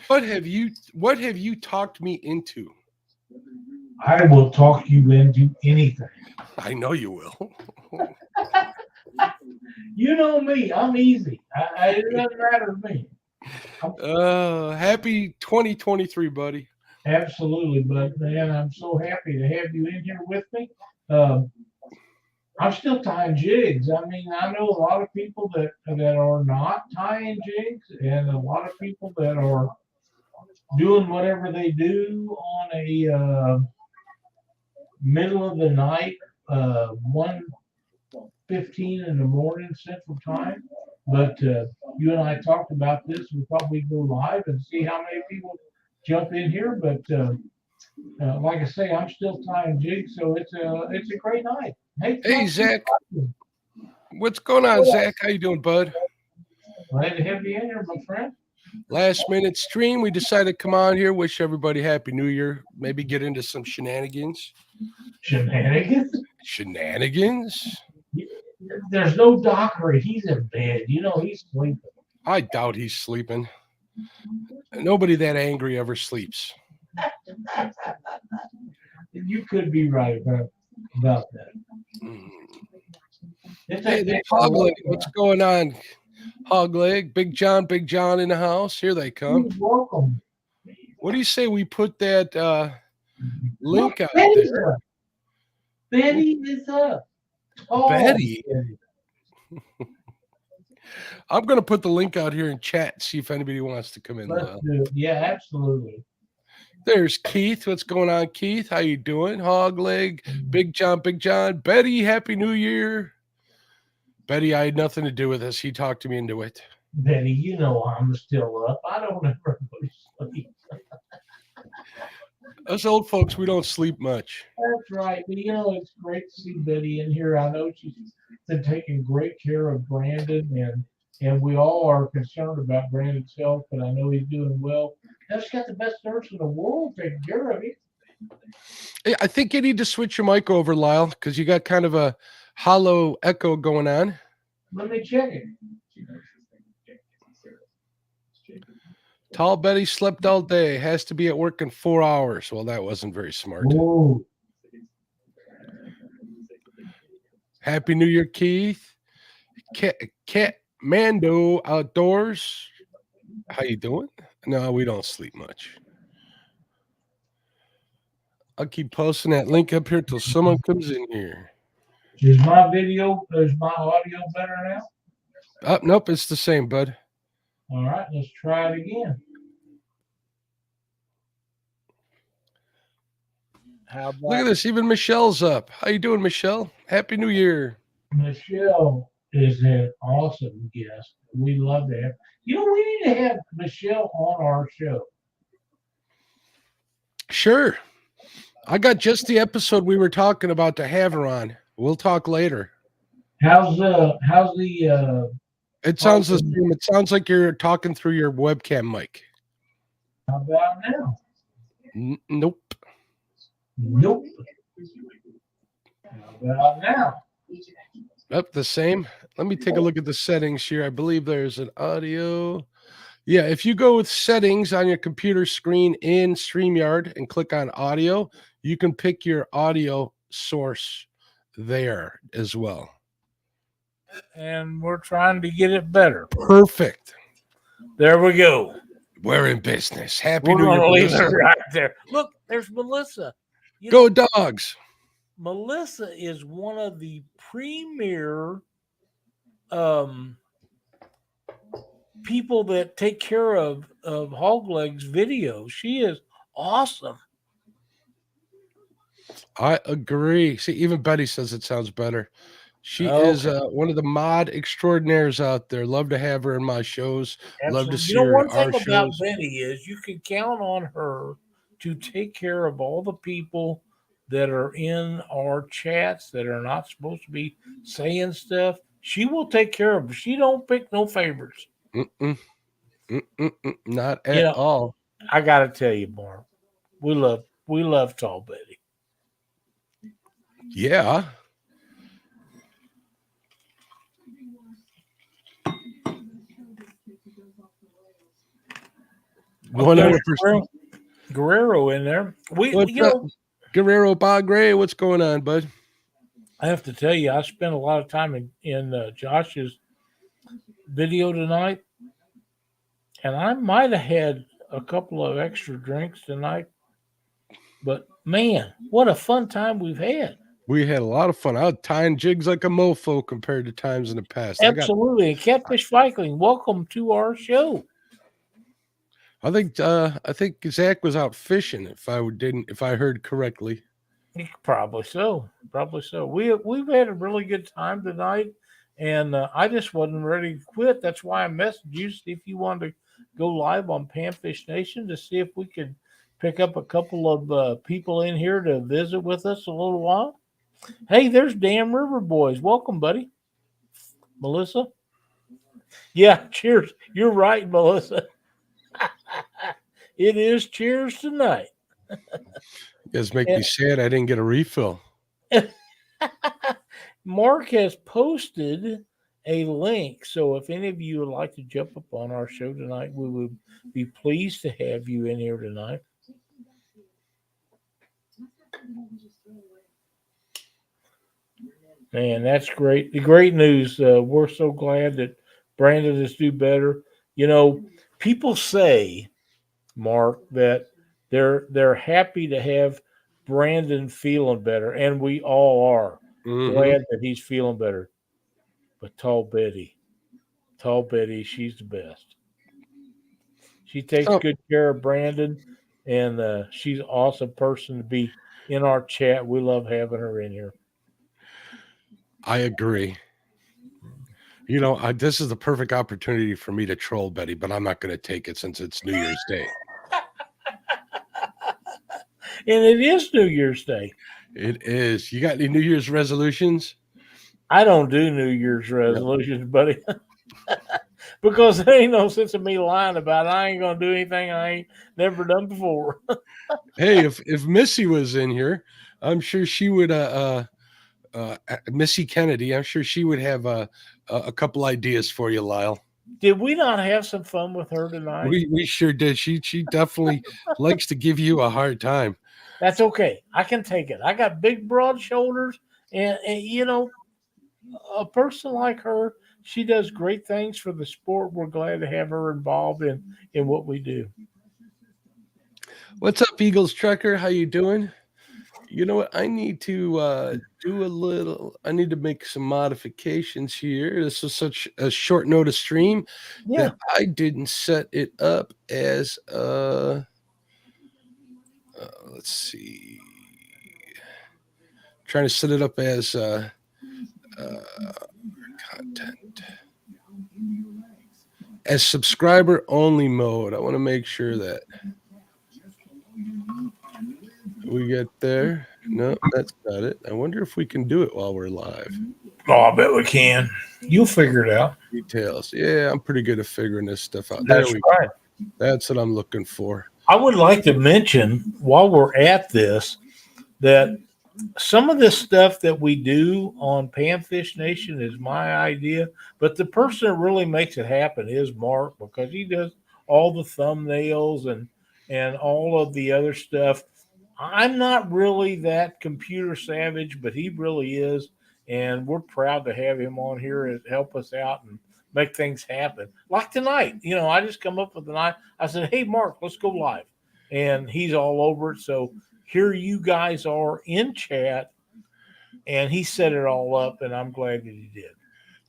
What have you talked me into? I will talk you into anything. I know you will. You know me. I'm easy. It doesn't matter to me. I'm, Happy 2023, buddy. absolutely, but man, I'm so happy to have you in here with me. Um, I'm still tying jigs. I mean, I know a lot of people that are not tying jigs, and a lot of people that are doing whatever they do on a middle of the night, 1:15 in the morning Central Time. But you and I talked about this. We'll probably go live and see how many people jump in here. But like I say, I'm still tying jigs, so it's a great night. Hey, Hey, thanks for Zach. talking. What's going on, Zach? How you doing, bud? Glad to have you in here, my friend. Last minute stream. We decided to come on here, wish everybody happy new year. Maybe get into some shenanigans. Shenanigans. Shenanigans? There's no Dockery. He's in bed. You know he's sleeping. I doubt he's sleeping. Nobody that angry ever sleeps. You could be right about that. Mm. It's Hey, there's Hogleg. What's going on? Hogleg, Big John in the house. Here they come. welcome. What do you say we put that Look, link out Betty's there? up. Betty is up. Oh, Betty? Betty. I'm going to put the link out here in chat, see if anybody wants to come in. Let's do it. Yeah, absolutely. There's Keith. What's going on, Keith? How you doing? Hogleg, Big John. Betty, Happy New Year. Betty, I had nothing to do with this. He talked me into it. Betty, you know I'm still up. I don't ever go to sleep. Us old folks, we don't sleep much. That's right. But you know, it's great to see Betty in here. I know she's been taking great care of Brandon, and we all are concerned about Brandon's health, but I know he's doing well. Now she's got the best nurse in the world taking care of him. Hey, I think you need to switch your mic over, Lyle, because you got kind of a hollow echo going on. Let me check it. Tall Betty slept all day. Has to be at work in 4 hours. Well, that wasn't very smart. Whoa. Happy New Year, Keith. Cat Mando Outdoors. How you doing? No, we don't sleep much. I'll keep posting that link up here till someone comes in here. Is my audio better now? Nope, it's the same, bud. All right, let's try it again. Look at this. Even Michelle's up. How you doing, Michelle? Happy New Year. Michelle is an awesome guest. We love to have. You know, we need to have Michelle on our show. Sure. I got just the episode we were talking about to have her on. We'll talk later. How's the It sounds the same. It sounds like you're talking through your webcam mic. How about now? Nope. Nope. How about now? Up the same. Let me take a look at the settings here. I believe there's an audio. Yeah, if you go with settings on your computer screen in StreamYard and click on audio, you can pick your audio source there as well. And we're trying to get it better. Perfect. There we go. We're in business. Happy We're New gonna Year, leave Melissa. it right there. Look, there's Melissa. You Go know, Dogs. Melissa is one of the premier people that take care of Hogleg's videos. She is awesome. I agree. See, even Betty says it sounds better. She is one of the mod extraordinaires out there. Love to have her in my shows. Love to see her one in our thing about shows. Betty is you can count on her to take care of all the people that are in our chats that are not supposed to be saying stuff. She will take care of them. She don't pick no favorites. Not at all. I gotta tell you, Mark, we love Tall Betty. Yeah. 100%. Guerrero in there. What's up, Guerrero Bagre? What's going on, bud? I have to tell you, I spent a lot of time in Josh's video tonight, and I might have had a couple of extra drinks tonight. But man, what a fun time we've had! We had a lot of fun. I was tying jigs like a mofo compared to times in the past. Absolutely, and Catfish Cycling, welcome to our show. I think Zach was out fishing. If I heard correctly. Probably so. We've had a really good time tonight, and I just wasn't ready to quit. That's why I messaged you, see if you wanted to go live on Panfish Nation to see if we could pick up a couple of people in here to visit with us a little while. Hey, there's Damn River Boys. Welcome, buddy. Melissa? Yeah, cheers. You're right, Melissa. It is cheers tonight. You guys make me sad I didn't get a refill. Mark has posted a link. So if any of you would like to jump up on our show tonight, we would be pleased to have you in here tonight. Man, that's great. The great news. We're so glad that Brandon is doing better. You know, people say, Mark, that they're happy to have Brandon feeling better, and we all are glad that he's feeling better. But Tall Betty, she's the best. She takes good care of Brandon, and she's an awesome person to be in our chat. We love having her in here. I agree. You know, this is the perfect opportunity for me to troll Betty, but I'm not going to take it since it's New Year's Day. And it is New Year's Day. It is. You got any New Year's resolutions? I don't do New Year's resolutions, buddy. Because there ain't no sense of me lying about it. I ain't going to do anything I ain't never done before. Hey, if Missy was in here, I'm sure she would Missy Kennedy, I'm sure she would have a couple ideas for you, Lyle. Did we not have some fun with her tonight? We sure did. She definitely likes to give you a hard time. That's okay. I can take it. I got big, broad shoulders, and you know, a person like her, she does great things for the sport. We're glad to have her involved in what we do. What's up, Eagles Trucker? How you doing? You know what? I need to I need to make some modifications here. This was such a short notice stream that I didn't set it up as let's see. Trying to set it up as content. As subscriber only mode. I want to make sure that we get there. No, that's not it. I wonder if we can do it while we're live. Oh, I bet we can. You'll figure it out. Details. Yeah, I'm pretty good at figuring this stuff out. That's right. That's what I'm looking for. I would like to mention while we're at this that some of this stuff that we do on Panfish Nation is my idea, but the person that really makes it happen is Mark, because he does all the thumbnails and all of the other stuff. I'm not really that computer savage, but he really is, and we're proud to have him on here and help us out and make things happen. Like tonight, you know, I just come up with the night. I said, "Hey, Mark, let's go live," and he's all over it. So here you guys are in chat, and he set it all up, and I'm glad that he did.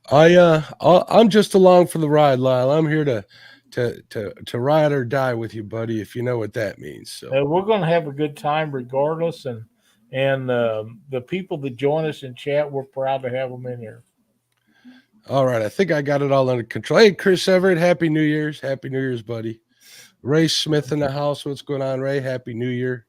I'm just along for the ride, Lyle. I'm here to ride or die with you, buddy, if you know what that means. So we're going to have a good time regardless, and the people that join us in chat, we're proud to have them in here. All right, I think I got it all under control. Hey, Chris Everett, Happy New Year's. Happy New Year's, buddy. Ray Smith in the house. What's going on, Ray? Happy New Year.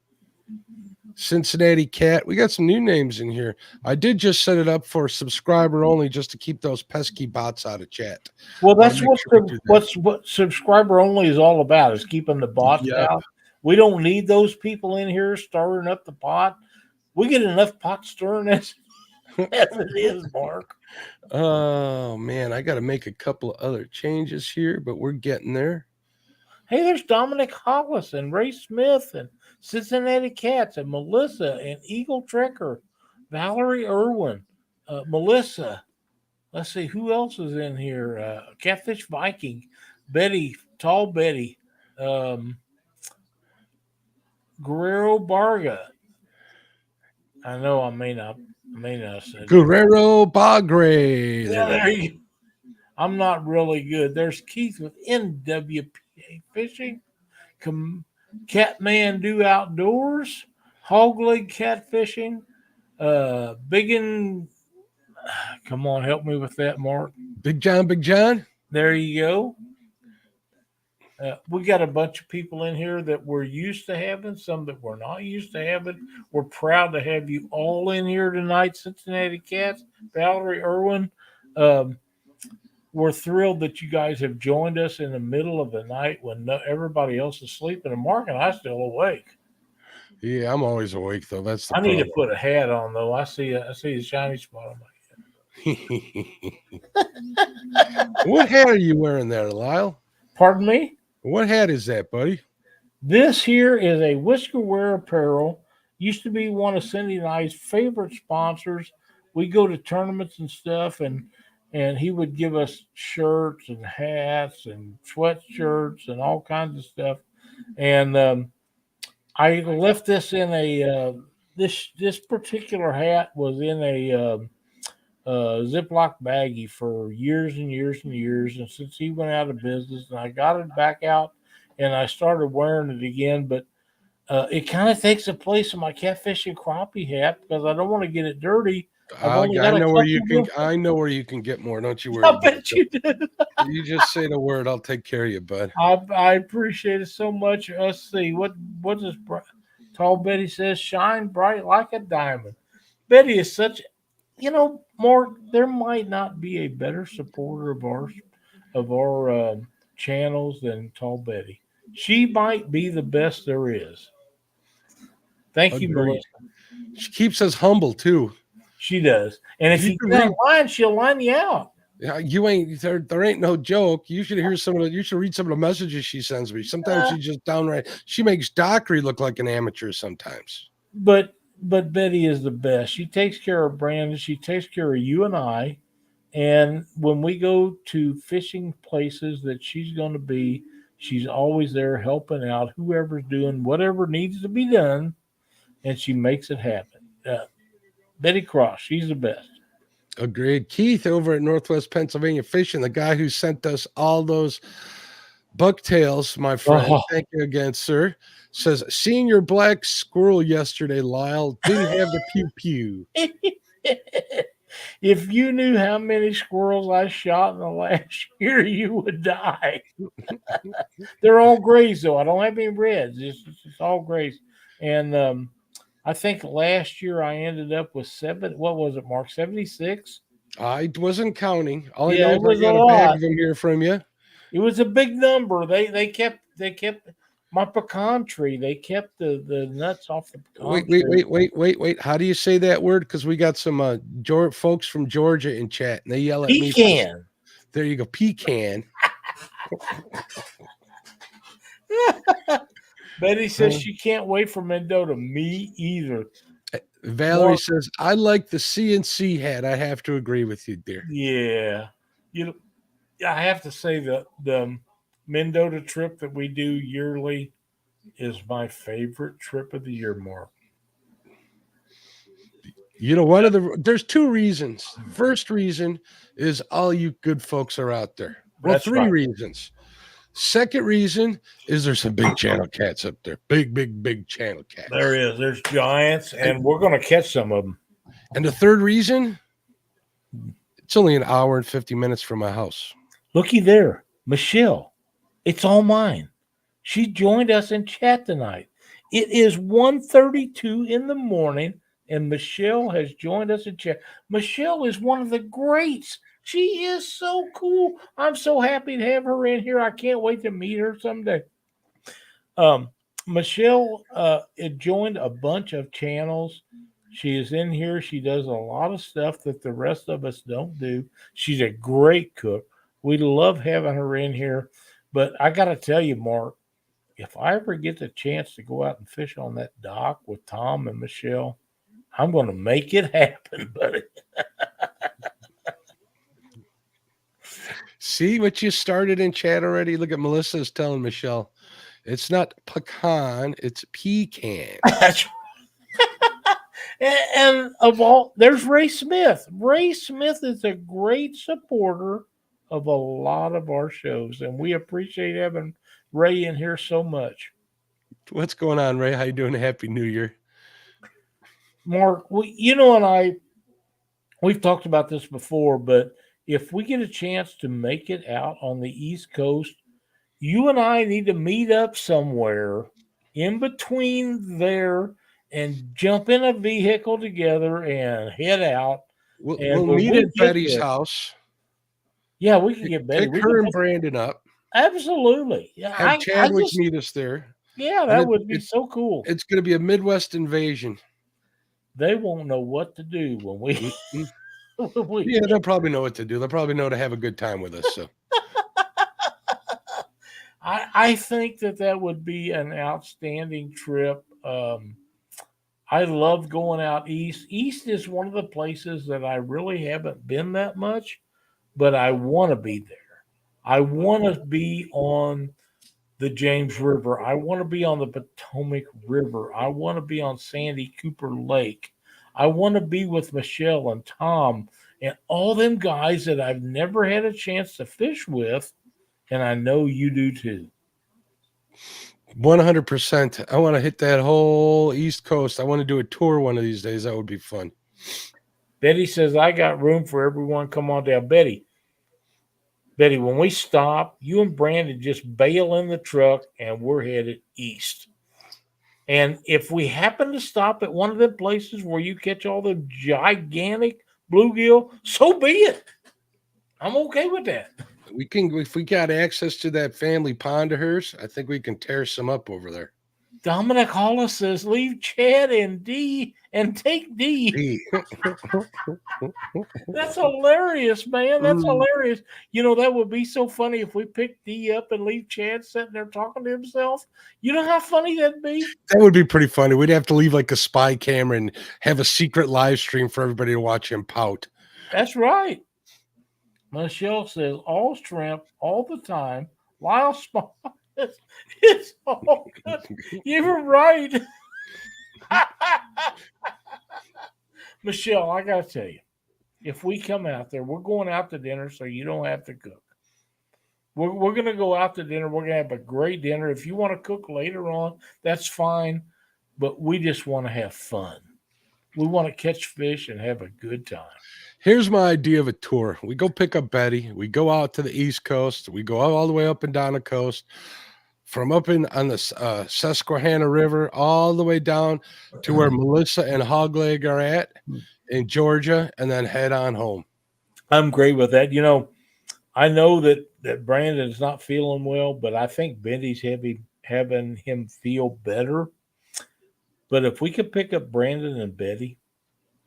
Cincinnati Cat. We got some new names in here. I did just set it up for subscriber only just to keep those pesky bots out of chat. Well, that's what subscriber only is all about, is keeping the bots out. We don't need those people in here stirring up the pot. We get enough pot stirring as it is, Mark. Oh, man, I got to make a couple of other changes here, but we're getting there. Hey, there's Dominic Hollis and Ray Smith and Cincinnati Cats and Melissa and Eagle Trekker, Valerie Irwin, Melissa. Let's see who else is in here. Catfish Viking, Betty, Tall Betty, Guerrero Barga. I know I may not say Guerrero Bagre. there you go. I'm not really good. There's Keith with NWPA Fishing, Catmandu Outdoors, Hog Leg Catfishing, Biggin. Come on, help me with that, Mark. Big John. There you go. We got a bunch of people in here that we're used to having, some that we're not used to having. We're proud to have you all in here tonight, Cincinnati Cats, Valerie Irwin. We're thrilled that you guys have joined us in the middle of the night when everybody else is sleeping, and Mark and I still awake. Yeah, I'm always awake though. That's the I need to problem. put a hat on though. I see a shiny spot on my What hat are you wearing there, Lyle? Pardon me? What hat is that, buddy? This here is a Whisker Wear Apparel. Used to be one of Cindy and I's favorite sponsors. We go to tournaments and stuff, and he would give us shirts and hats and sweatshirts and all kinds of stuff. And I left this in a this particular hat was in a Ziploc baggie for years and years and years. And since he went out of business, and I got it back out and I started wearing it again, but it kind of takes the place of my catfish and crappie hat because I don't want to get it dirty. I know where you can. I know where you can get more. Don't you worry. I bet you do. You just say the word. I'll take care of you, bud. I appreciate it so much. Let's see what does Tall Betty says. Shine bright like a diamond. Betty is such. Mark, there might not be a better supporter of our channels than Tall Betty. She might be the best there is. Thank you, Agreed. Melissa. She keeps us humble too. She does. And if you get line, she'll line you out. Yeah, you ain't there ain't no joke. You should hear you should read some of the messages she sends me. Sometimes she just downright she makes Dockery look like an amateur sometimes. But Betty is the best. She takes care of Brandon. She takes care of you and I. And when we go to fishing places that she's going to be, she's always there helping out whoever's doing whatever needs to be done, and she makes it happen. Betty Cross, she's the best. Agreed. Keith over at Northwest Pennsylvania Fishing, the guy who sent us all those bucktails, my friend. Oh. Thank you again, sir. Says, seeing your black squirrel yesterday, Lyle, didn't have the pew-pew. If you knew how many squirrels I shot in the last year, you would die. They're all grays, though. I don't have any reds. It's all grays. And I think last year I ended up with what was it, Mark? 76? I wasn't counting. All I Yeah, know it is was I got a a bag lot. of them here from you. It was a big number. They kept my pecan tree. They kept the nuts off the pecan tree. Wait. How do you say that word? Because we got some folks from Georgia in chat, and they yell at me. Pecan. There you go, pecan. Betty says she can't wait for Mendota. Me either. Valerie says, I like the CNC hat. I have to agree with you, dear. Yeah. I have to say the Mendota trip that we do yearly is my favorite trip of the year, Mark. There's two reasons. First reason is all you good folks are out there. Well, That's three right. reasons. Second reason is there's some big channel cats up there. Big channel cats. There is. There's giants, and we're going to catch some of them. And the third reason, it's only an hour and 50 minutes from my house. Looky there. Michelle. It's all mine. She joined us in chat tonight. It is 1:32 in the morning, and Michelle has joined us in chat. Michelle is one of the greats. She is so cool. I'm so happy to have her in here. I can't wait to meet her someday. Michelle joined a bunch of channels. She is in here. She does a lot of stuff that the rest of us don't do. She's a great cook. We love having her in here. But I got to tell you, Mark, if I ever get the chance to go out and fish on that dock with Tom and Michelle, I'm going to make it happen, buddy. See what you started in chat already? Look at Melissa's telling Michelle. It's not pecan, it's pecan. That's and of all, there's Ray Smith. Ray Smith is a great supporter of a lot of our shows, and we appreciate having Ray in here so much. What's going on, Ray? How you doing? Happy New Year. Mark, you know, and we've talked about this before, but if we get a chance to make it out on the East Coast, you and I need to meet up somewhere in between there and jump in a vehicle together and head out. We'll when meet we at get Betty's there- house. Yeah, we can get Betty. Pick We her can and Brandon up. absolutely. Yeah, Have Chadwick meet us there. yeah, and that would be so cool. It's going to be a Midwest invasion. They won't know what to do when we. Mhm. when we Yeah, they'll probably know what to do. They'll probably know to have a good time with us. So I think that would be an outstanding trip. I love going out east. East is one of the places that I really haven't been that much, but I want to be there. I want to be on the James River. I want to be on the Potomac River. I want to be on Sandy Cooper Lake. I want to be with Michelle and Tom and all them guys that I've never had a chance to fish with. And I know you do too. 100%. I want to hit that whole East Coast. I want to do a tour one of these days. That would be fun. Betty says, I got room for everyone. Come on down. Betty, when we stop, you and Brandon just bail in the truck and we're headed east. And if we happen to stop at one of the places where you catch all the gigantic bluegill, so be it. I'm okay with that. We can, if we got access to that family pond of hers, I think we can tear some up over there. Dominic Hollis says, leave Chad and D and take D. That's hilarious, man. That's hilarious. You know, that would be so funny if we picked D up and leave Chad sitting there talking to himself. You know how funny that'd be? That would be pretty funny. We'd have to leave like a spy camera and have a secret live stream for everybody to watch him pout. That's right. Michelle says, all shrimp, all the time. Lyle Small. It's all good. You were right. Michelle, I got to tell you, if we come out there, we're going out to dinner so you don't have to cook. We're going to go out to dinner. We're going to have a great dinner. If you want to cook later on, that's fine. But we just want to have fun. We want to catch fish and have a good time. Here's my idea of a tour. We go pick up Betty. We go out to the East Coast. We go all the way up and down the coast, from up in on the Susquehanna River all the way down to where Melissa and Hogleg are at in Georgia, and then head on home. I'm great with that. You know, I know that Brandon is not feeling well, but I think Bendy's having him feel better. But if we could pick up Brandon and Betty,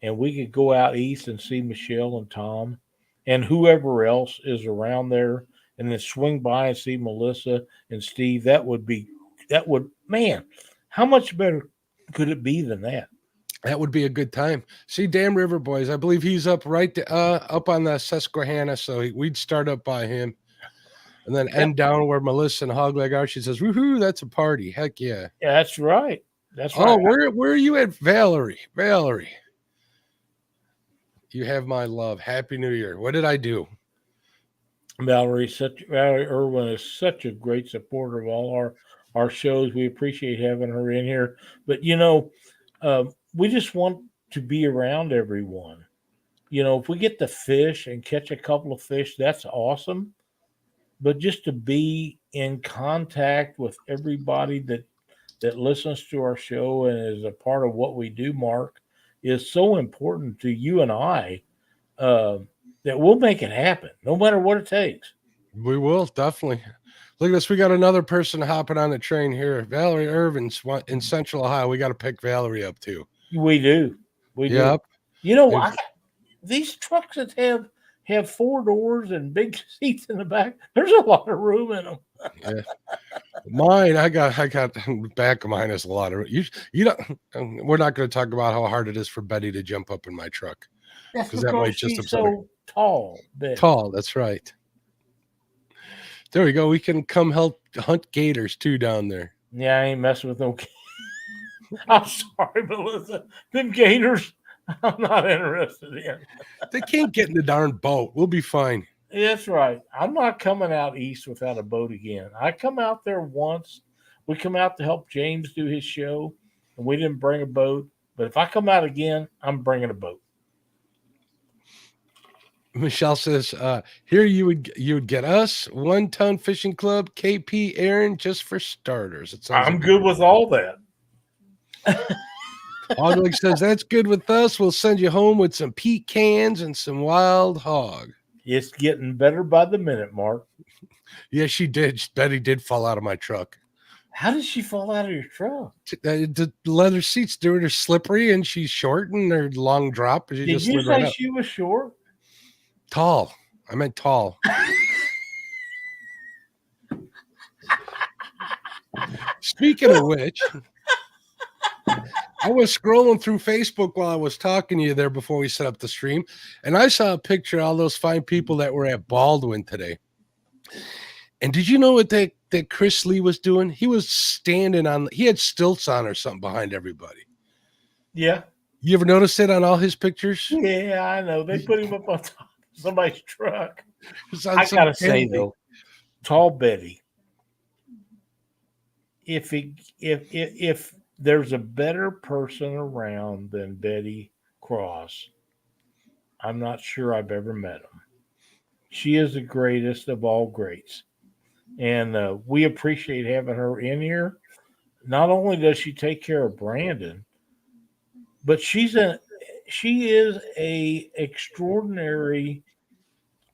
and we could go out east and see Michelle and Tom and whoever else is around there, and then swing by and see Melissa and Steve, man, how much better could it be than that? That would be a good time. See, Dam River Boys, I believe he's up up on the Susquehanna, so we'd start up by him and then end down where Melissa and Hogleg are. She says, woohoo, that's a party. Heck yeah. Yeah, that's right. That's right. Oh, where are you at, Valerie? Valerie. You have my love. Happy New Year. What did I do? Valerie Irwin is such a great supporter of all our shows. We appreciate having her in here. But, you know, we just want to be around everyone. You know, if we get to fish and catch a couple of fish, that's awesome. But just to be in contact with everybody that listens to our show and is a part of what we do, Mark, is so important to you and I that we'll make it happen no matter what it takes. We will, definitely. Look at this. We got another person hopping on the train here. Valerie Irvin's in Central Ohio. We got to pick Valerie up too. We do. We do. You know, these trucks that have 4 doors and big seats in the back, there's a lot of room in them. Yeah. Mine, I got back of mine is a lot of you don't we're not going to talk about how hard it is for Betty to jump up in my truck That's because that because might just she's upset her. so tall. Betty. Tall, that's right. There we go. We can come help hunt gators too down there. Yeah, I ain't messing with no. I'm sorry, Melissa. Them gators, I'm not interested in. They can't get in the darn boat. We'll be fine. That's right. I'm not coming out east without a boat again. I come out there once. We come out to help James do his show, and we didn't bring a boat. But if I come out again, I'm bringing a boat. Michelle says, here you would get us 1 Ton Fishing Club, KP Aaron, just for starters. It sounds I'm like good with all that. Hogleg says, that's good with us. We'll send you home with some pecans and some wild hog. It's getting better by the minute, Mark. Yeah, she did. Betty did fall out of my truck. How did she fall out of your truck? The leather seats, they're slippery and she's short and they're long drop. She Did just you slid right say up. she was short? Tall. I meant tall. Speaking of which, I was scrolling through Facebook while I was talking to you there before we set up the stream, and I saw a picture of all those fine people that were at Baldwin today. And did you know what that Chris Lee was doing? He was standing on, he had stilts on or something behind everybody. Yeah. You ever notice it on all his pictures? Yeah, I know. They put him up on top of somebody's truck. It's on I some gotta say candy. though, tall Betty. If there's a better person around than Betty Cross, I'm not sure I've ever met him. She is the greatest of all greats, and we appreciate having her in here. Not only does she take care of Brandon, but she is a extraordinary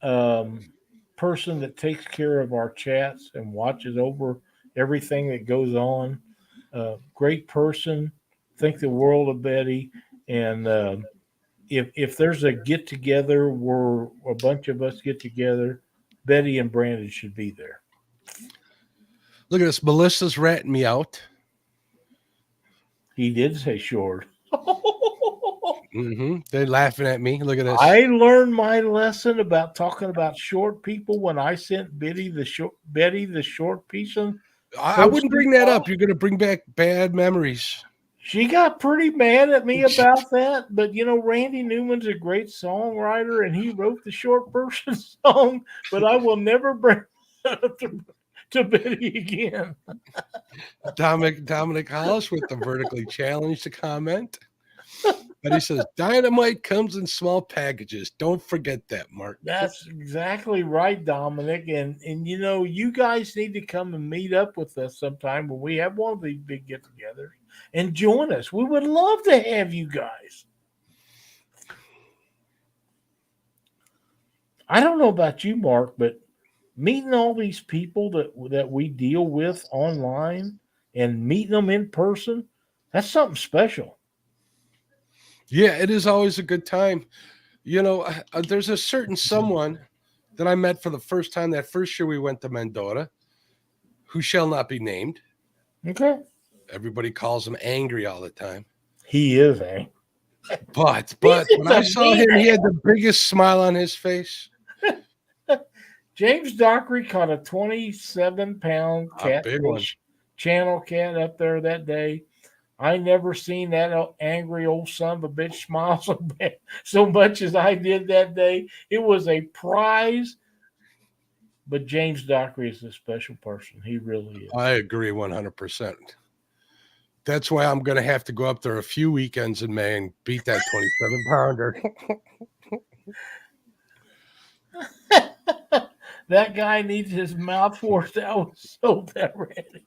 person that takes care of our chats and watches over everything that goes on. Great person, think the world of Betty. And if there's a get together where a bunch of us get together, Betty and Brandon should be there. Look at this. Melissa's ratting me out. He did say short. They're laughing at me. Look at this. I learned my lesson about talking about short people when I sent Betty the short piece of. I wouldn't bring that up. You're going to bring back bad memories. She got pretty mad at me about that, but Randy Newman's a great songwriter, and he wrote the short version song. But I will never bring it up to Betty again. Dominic Hollis with the vertically challenged to comment. But he says, dynamite comes in small packages. Don't forget that, Mark. That's exactly right, Dominic. And you guys need to come and meet up with us sometime when we have one of these big get-togethers and join us. We would love to have you guys. I don't know about you, Mark, but meeting all these people that we deal with online and meeting them in person, that's something special. Yeah, it is always a good time. There's a certain someone that I met for the first time that first year we went to Mendota, who shall not be named. Okay. Everybody calls him Angry all the time. He is, eh? But when I saw him, he had the biggest smile on his face. James Dockery caught a 27-pound catfish channel cat up there that day. I never seen that angry old son of a bitch smile so much as I did that day. It was a prize. But James Dockery is a special person. He really is. I agree 100%. That's why I'm going to have to go up there a few weekends in May and beat that 27-pounder. That guy needs his mouth washed out so that Randy.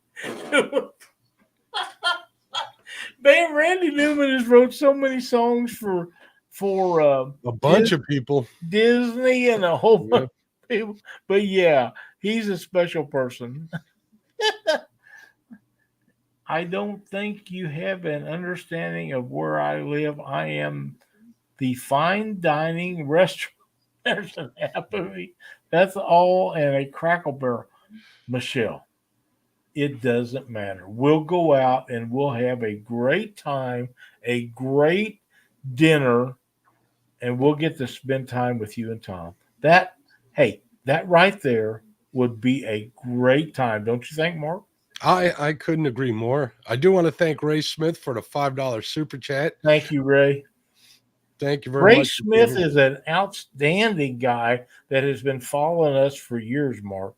Man, Randy Newman has wrote so many songs for a bunch of people, Disney, and a whole bunch of people. But yeah, he's a special person. I don't think you have an understanding of where I live. I am the fine dining restaurant. There's an Applebee's. That's all, and a Crackle Barrel. Michelle, it doesn't matter. We'll go out and we'll have a great time, a great dinner, and we'll get to spend time with you and Tom. That right there would be a great time. Don't you think, Mark? I couldn't agree more. I do want to thank Ray Smith for the $5 super chat. Thank you, Ray. Thank you very Ray much. Smith is an outstanding guy that has been following us for years, Mark.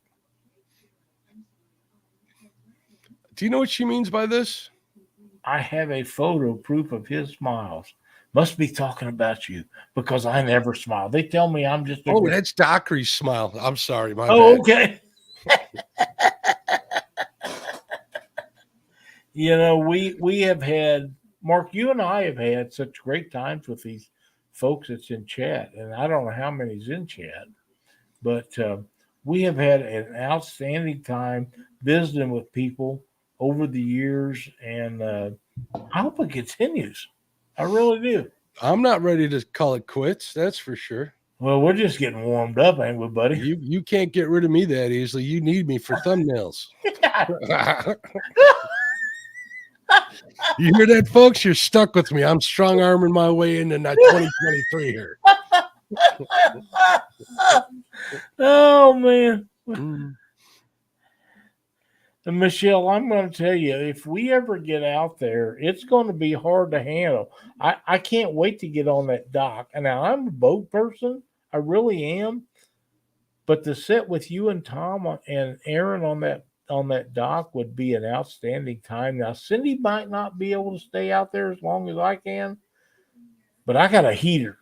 Do you know what she means by this? I have a photo proof of his smiles. Must be talking about you because I never smile. They tell me I'm just Oh, that's Dockery's smile. I'm sorry, my bad. okay. We have had, Mark, you and I have had such great times with these folks that's in chat, and I don't know how many's in chat, but we have had an outstanding time visiting with people over the years, and I hope it continues. I really do. I'm not ready to call it quits. That's for sure. Well, we're just getting warmed up, ain't we, buddy? You can't get rid of me that easily. You need me for thumbnails. You hear that, folks? You're stuck with me. I'm strong arming my way into 2023 here. Oh man. Mm. And Michelle, I'm going to tell you, if we ever get out there, it's going to be hard to handle. I can't wait to get on that dock. And now I'm a boat person. I really am. But to sit with you and Tom and Aaron on that dock would be an outstanding time. Now, Cindy might not be able to stay out there as long as I can, but I got a heater.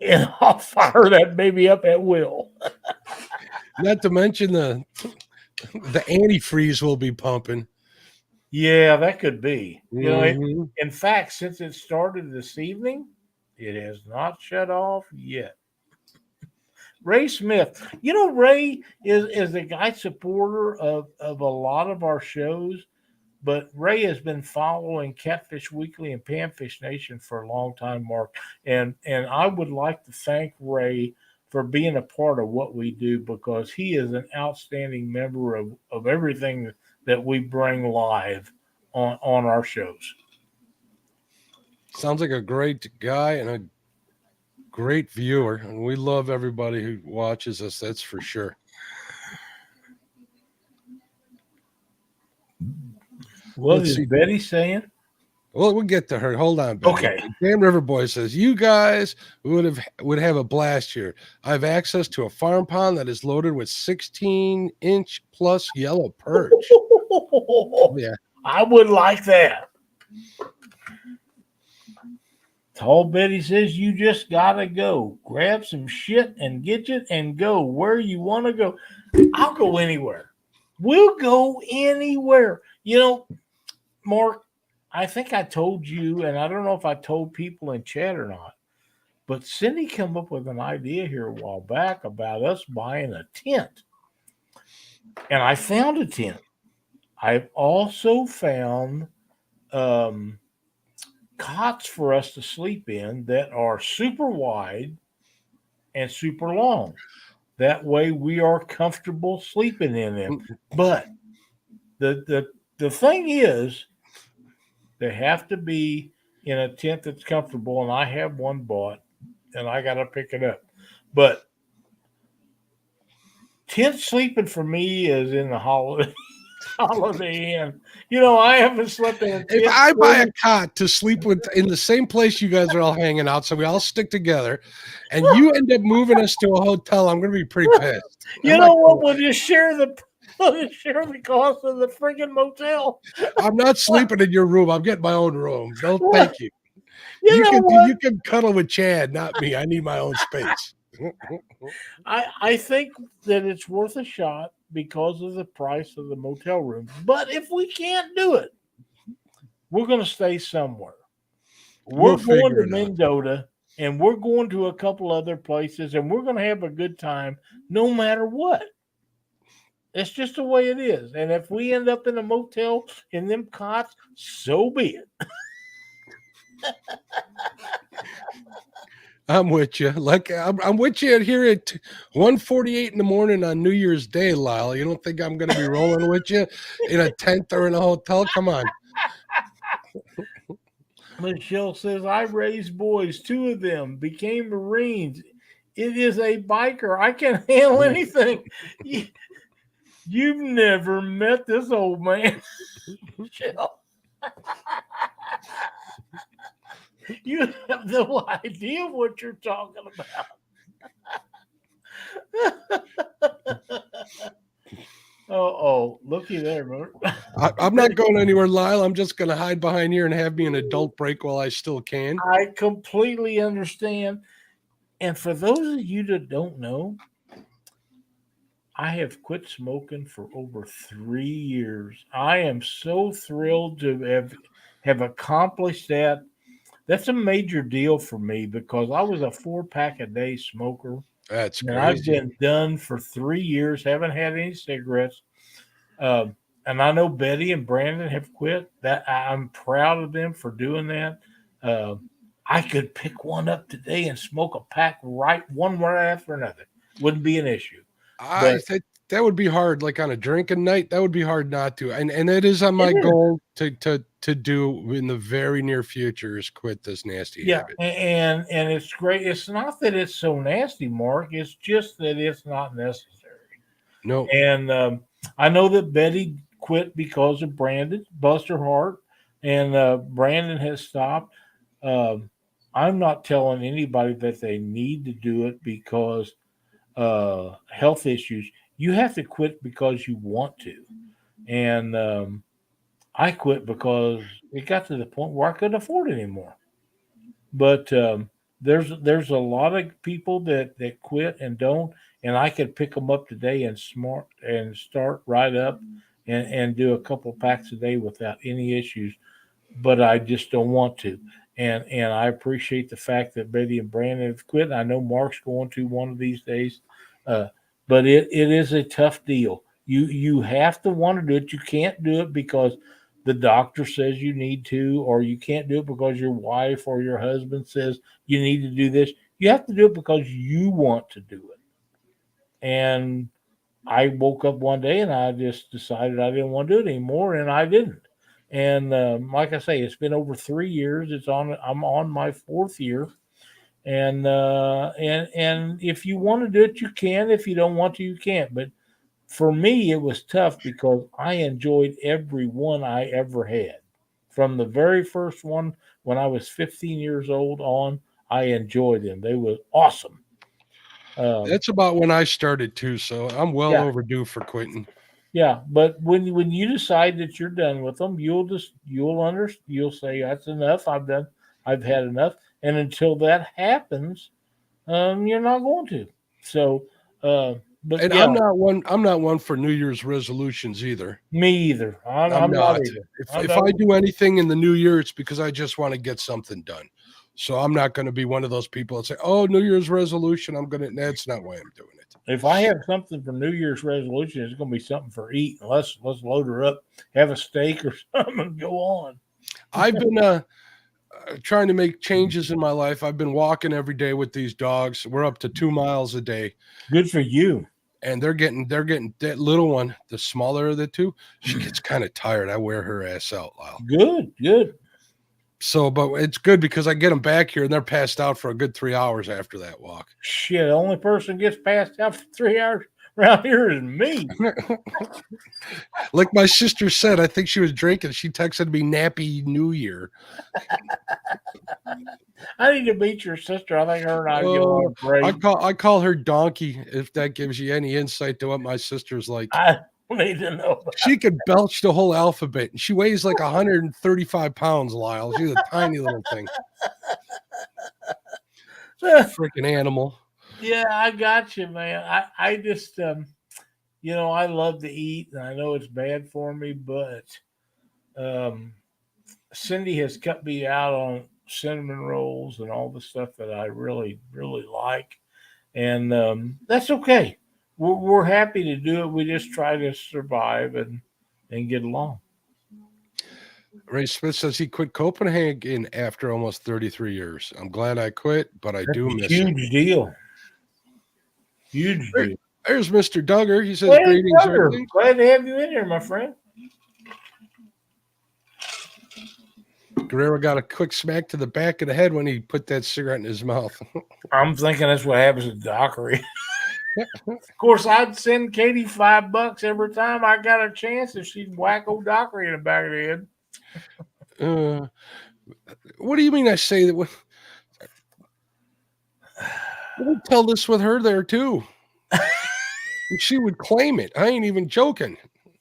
And I'll fire that baby up at will. Not to mention the antifreeze will be pumping. Yeah, that could be. Mhm. In fact, since it started this evening, it has not shut off yet. Ray Smith. Ray is a guy supporter of a lot of our shows, but Ray has been following Catfish Weekly and Panfish Nation for a long time, Mark. And I would like to thank Ray for being a part of what we do because he is an outstanding member of everything that we bring live on our shows. Sounds like a great guy and a great viewer, and we love everybody who watches us. That's for sure. What Let's is see. Betty saying? Well, we'll get to her. Hold on, Betty. Okay. Dan River Boy says, you guys would have a blast here. I have access to a farm pond that is loaded with 16-inch plus yellow perch. Yeah. I would like that. Tall Betty says you just gotta go. Grab some shit and get it and go where you want to go. I'll go anywhere. We'll go anywhere. Mark, I think I told you, and I don't know if I told people in chat or not, but Cindy came up with an idea here a while back about us buying a tent. And I found a tent. I've also found cots for us to sleep in that are super wide and super long. That way we are comfortable sleeping in them. But the thing is, they have to be in a tent that's comfortable, and I have one bought, and I got to pick it up. But tent sleeping for me is in the Holiday Inn. I haven't slept in a tent. If I buy a cot to sleep with in the same place you guys are all hanging out, so we all stick together, and you end up moving us to a hotel, I'm going to be pretty pissed. You know what? We'll just share the cost of the freaking motel. I'm not sleeping in your room. I'm getting my own room. No, thank you. You can cuddle with Chad, not me. I need my own space. I think that it's worth a shot because of the price of the motel room. But if we can't do it, we're going to stay somewhere. We're going to Mendota, and we're going to a couple other places, and we're going to have a good time no matter what. It's just the way it is. And if we end up in a motel in them cots, so be it. I'm with you. Like I'm with you here at 1:48 in the morning on New Year's Day, Lyle. You don't think I'm going to be rolling with you in a tent or in a hotel? Come on. Michelle says, I raised boys. 2 of them became Marines. It is a biker. I can handle anything. You've never met this old man, Michelle. You have no idea what you're talking about. Oh, looky there. I'm not going anywhere, Lyle. I'm just going to hide behind here and have me an adult break while I still can. I completely understand. And for those of you that don't know, I have quit smoking for over 3 years. I am so thrilled to have accomplished that. That's a major deal for me because I was a 4-pack a day smoker. That's And I've crazy. been done for 3 years, haven't had any cigarettes. And I know Betty and Brandon have quit. That I'm proud of them for doing that. I could pick one up today and smoke a pack one right after another. Wouldn't be an issue. I think that would be hard, like on a drinking night. That would be hard not to. And it is on my It is. goal to do in the very near future is quit this nasty habit. And it's great. It's not that it's so nasty, Mark. It's just that it's not necessary. No. And I know that Betty quit because of Brandon, bust her heart, and Brandon has stopped. I'm not telling anybody that they need to do it because health issues. You have to quit because you want to. And I quit because it got to the point where I couldn't afford it anymore. But there's a lot of people that quit and don't, and I could pick them up today and start right up and do a couple packs a day without any issues. But I just don't want to. And I appreciate the fact that Betty and Brandon have quit. I know Mark's going to one of these days. But it is a tough deal. You have to want to do it. You can't do it because the doctor says you need to, or you can't do it because your wife or your husband says you need to do this. You have to do it because you want to do it. And I woke up one day and I just decided I didn't want to do it anymore, and I didn't. And like I say, it's been over 3 years. I'm on my 4th year. And if you want to do it, you can. If you don't want to, you can't. But for me, it was tough because I enjoyed every one I ever had. From the very first one when I was 15 years old on, I enjoyed them. They were awesome. That's about when I started too, so I'm well Yeah. overdue for quitting. Yeah, but when you decide that you're done with them, you'll say that's enough. I've had enough. And until that happens, you're not going to. So, but And yeah, I'm not one for New Year's resolutions either. me either. I'm not either. If I do anything in the new year, it's because I just want to get something done. So I'm not going to be one of those people that say, "Oh, New Year's resolution, That's not why I'm doing it. If I have something for New Year's resolution, it's going to be something for eating. Let's load her up, have a steak or something, and go on. I've been trying to make changes in my life. I've been walking every day with these dogs. We're up to 2 miles a day. Good for you. And they're getting that little one, the smaller of the two. She gets kind of tired. I wear her ass out, Lyle. Good. So, but it's good because I get them back here and they're passed out for a good 3 hours after that walk. Shit, the only person gets passed out for 3 hours around here is me. Like my sister said, I think she was drinking. She texted me "Nappy New Year." I need to meet your sister. I think her and I get along great. I call her Donkey, if that gives you any insight to what my sister's like. I don't need to know. She could belch the whole alphabet, and she weighs like 135 pounds, Lyle. She's a tiny little thing. Freaking animal. Yeah, I got you, man. I just, I love to eat, and I know it's bad for me, but Cindy has cut me out on cinnamon rolls and all the stuff that I really, really like, and that's okay. We're happy to do it. We just try to survive and get along. Ray Smith says he quit Copenhagen after almost 33 years. I'm glad I quit, but I do miss it. Huge deal. Huge There- deal. There's Mr. Duggar. He says, Hey, greetings, Tucker, Earthlings. glad to have you in here, my friend. Guerrero got a quick smack to the back of the head when he put that cigarette in his mouth. I'm thinking that's what happens at Dockery. Of course, I'd send Katie $5 every time I got a chance if she'd whack old Dockery in the back of the head. What do you mean I say that? We'll tell this with her there too. She would claim it. I ain't even joking.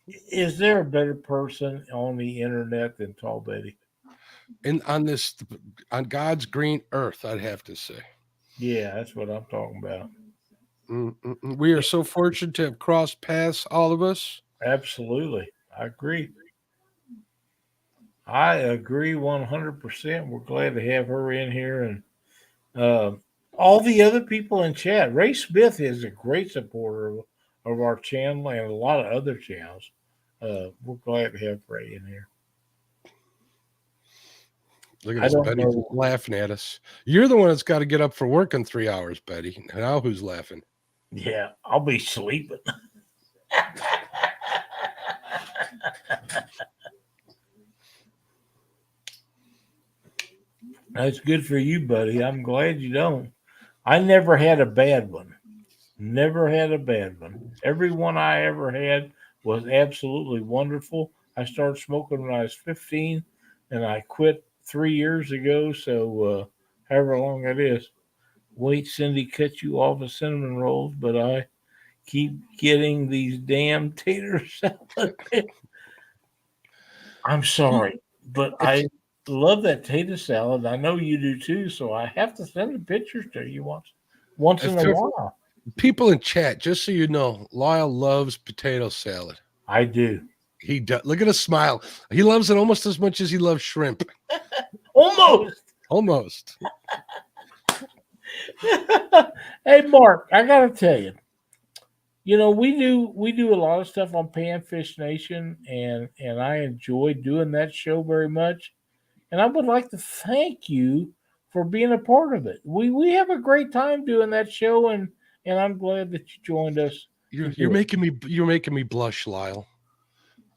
Is there a better person on the internet than Tall Betty? And on God's green earth, I'd have to say. Yeah, that's what I'm talking about. We are so fortunate to have crossed paths, all of us. Absolutely. I agree. I agree 100%. We're glad to have her in here. And all the other people in chat. Ray Smith is a great supporter of our channel and a lot of other channels. We're glad to have Ray in here. Look at I us, don't Betty, know. just laughing at us. You're the one that's got to get up for work in 3 hours, Betty. Now who's laughing? Yeah, I'll be sleeping. That's good for you, buddy. I'm glad you don't. I never had a bad one. Never had a bad one. Every one I ever had was absolutely wonderful. I started smoking when I was 15, and I quit 3 years ago. So, however long that is. Wait, Cindy, cut you off of cinnamon rolls, but I keep getting these damn tater salad. I'm sorry, but I love that tater salad. I know you do too, so I have to send the pictures to you once in a while. People in chat, just so you know, Lyle loves potato salad. I do. He does. Look at his smile. He loves it almost as much as he loves shrimp. Almost. Hey, Mark, I gotta tell you, we do a lot of stuff on Panfish Nation, and I enjoy doing that show very much. And I would like to thank you for being a part of it. We have a great time doing that show, and I'm glad that you joined us. You're making me blush, Lyle.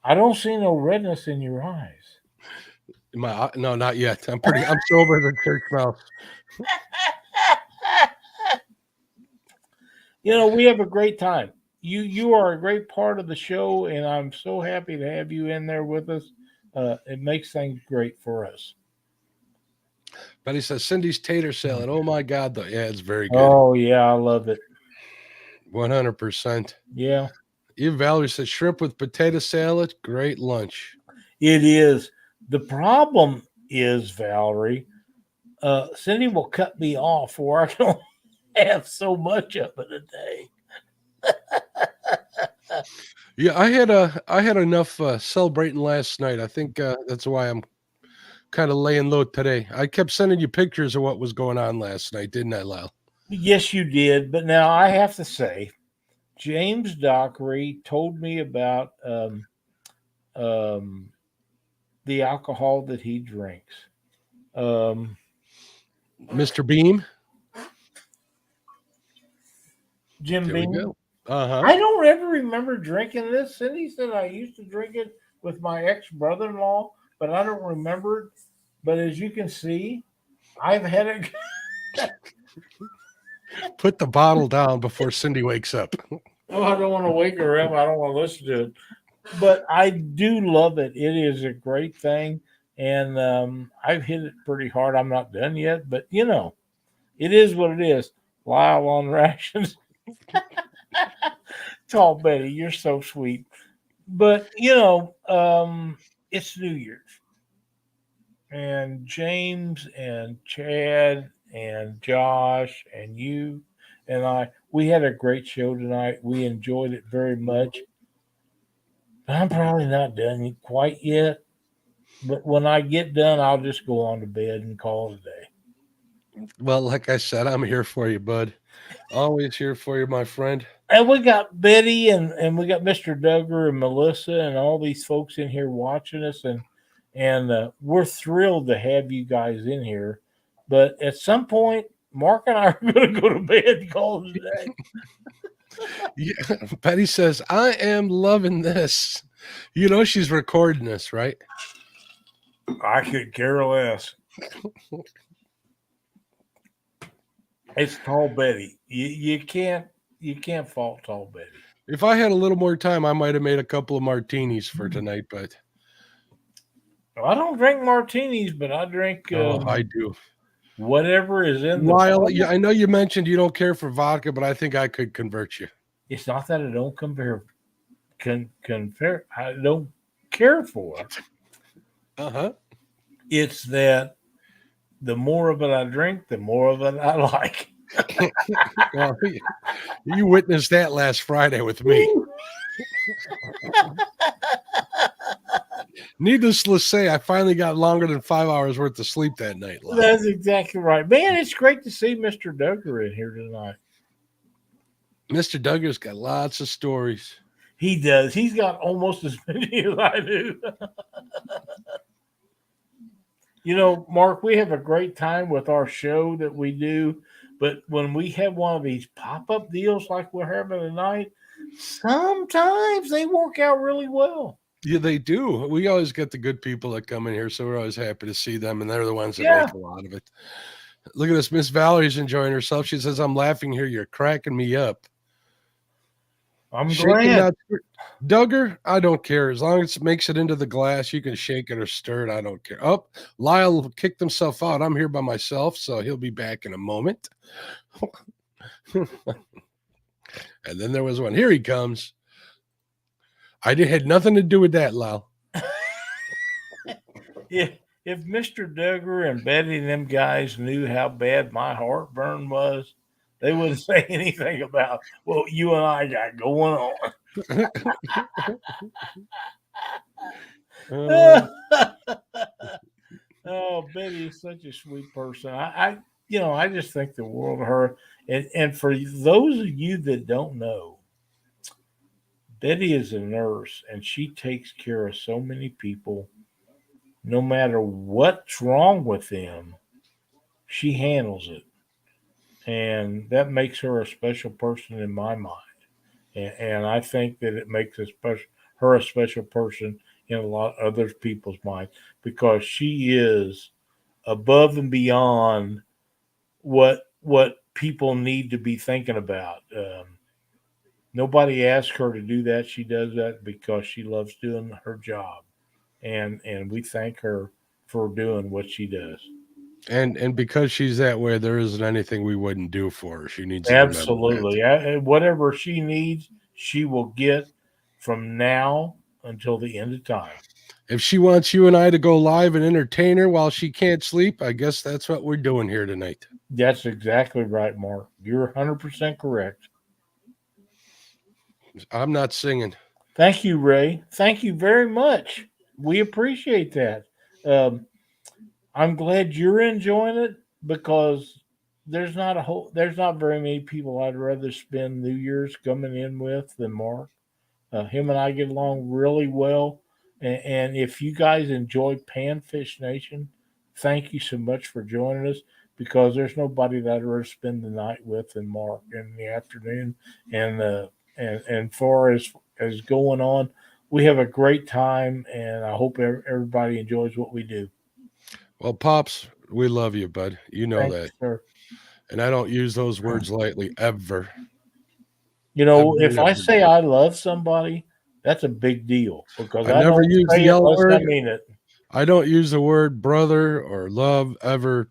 I don't see no redness in your eyes. No, not yet. I'm sober as a church mouse. We have a great time. You are a great part of the show, and I'm so happy to have you in there with us. It makes things great for us. Betty says Cindy's tater salad. Oh my God, though. Yeah, it's very good. Oh yeah, I love it. 100%. Yeah. Eve Valerie says shrimp with potato salad, great lunch. It is. The problem is, Valerie, Cindy will cut me off or I don't have so much of it a day. Yeah, I had enough celebrating last night. I think that's why I'm kind of laying low today. I kept sending you pictures of what was going on last night, didn't I, Lyle? Yes, you did. But now I have to say, James Dockery told me about the alcohol that he drinks. Mr. Beam? Jim There Beam? we go. Uh-huh. I don't ever remember drinking this. Cindy said I used to drink it with my ex-brother-in-law, but I don't remember it. But as you can see, I've had it. Put the bottle down before Cindy wakes up. Oh, I don't want to wake her up. I don't want to listen to it. But I do love it. It is a great thing. And I've hit it pretty hard. I'm not done yet, but it is what it is. Lyle on rations. Tall Betty, you're so sweet. But it's New Year's. And James and Chad and Josh and you and I, we had a great show tonight. We enjoyed it very much. But I'm probably not done quite yet. But when I get done, I'll just go on to bed and call it a day. Well, like I said, I'm here for you, bud. Always here for you, my friend. And we got Betty and we got Mr. Duggar and Melissa and all these folks in here watching us. and we're thrilled to have you guys in here. But at some point, Mark and I are going to go to bed and call it a day. Yeah, Betty says, I am loving this. You know, she's recording this, right? I could care less. It's Tall Betty. You can't fault Tall Betty. If I had a little more time, I might have made a couple of martinis for tonight, but I don't drink martinis, but I drink I do. whatever is in the Lyle, bottle. yeah, I know you mentioned you don't care for vodka, but I think I could convert you. It's not that I don't I don't care for it. Uh-huh. It's that the more of it I drink, the more of it I like. Well, you witnessed that last Friday with me. Needless to say, I finally got longer than 5 hours worth of sleep that night. Lyle. That's exactly right. Man, it's great to see Mr. Duggar in here tonight. Mr. Duggar's got lots of stories. He does. He's got almost as many as I do. You know, Mark, we have a great time with our show that we do. But when we have one of these pop-up deals like we're having tonight, sometimes they work out really well. Yeah, they do. We always get the good people that come in here, so we're always happy to see them, and they're the ones that make a lot of it. Look at this. Miss Valerie's enjoying herself. She says, I'm laughing here. You're cracking me up. I'm Shaking glad. that Duggar, I don't care. As long as it makes it into the glass, you can shake it or stir it. I don't care. Oh, Lyle kicked himself out. I'm here by myself, so he'll be back in a moment. And then there was one. Here he comes. Had nothing to do with that, Lyle. If Mr. Duggar and Betty and them guys knew how bad my heartburn was, they wouldn't say anything about what you and I got going on. Oh, Betty is such a sweet person. I just think the world of her. And for those of you that don't know, Betty is a nurse, and she takes care of so many people. No matter what's wrong with them, she handles it. And that makes her a special person in my mind. And I think that it makes her a special person in a lot of other people's mind, because she is above and beyond what people need to be thinking about. Nobody asks her to do that. She does that because she loves doing her job. And we thank her for doing what she does. And because she's that way, there isn't anything we wouldn't do for her. She needs to remember that. Absolutely. Whatever she needs, she will get from now until the end of time. If she wants you and I to go live and entertain her while she can't sleep, I guess that's what we're doing here tonight. That's exactly right, Mark. You're 100% correct. I'm not singing. Thank you, Ray. Thank you very much. We appreciate that. I'm glad you're enjoying it, because there's not very many people I'd rather spend New Year's coming in with than Mark. Him and I get along really well. And if you guys enjoy Panfish Nation, thank you so much for joining us, because there's nobody that I'd rather spend the night with than Mark in the afternoon. And far as going on, we have a great time, and I hope everybody enjoys what we do. Well, Pops, we love you, bud. You know Thanks, that. sir. And I don't use those words lightly, ever. You know, Ever, if I ever. say I love somebody, that's a big deal, because I never don't use say the it L unless I word. mean it. I don't use the word brother or love ever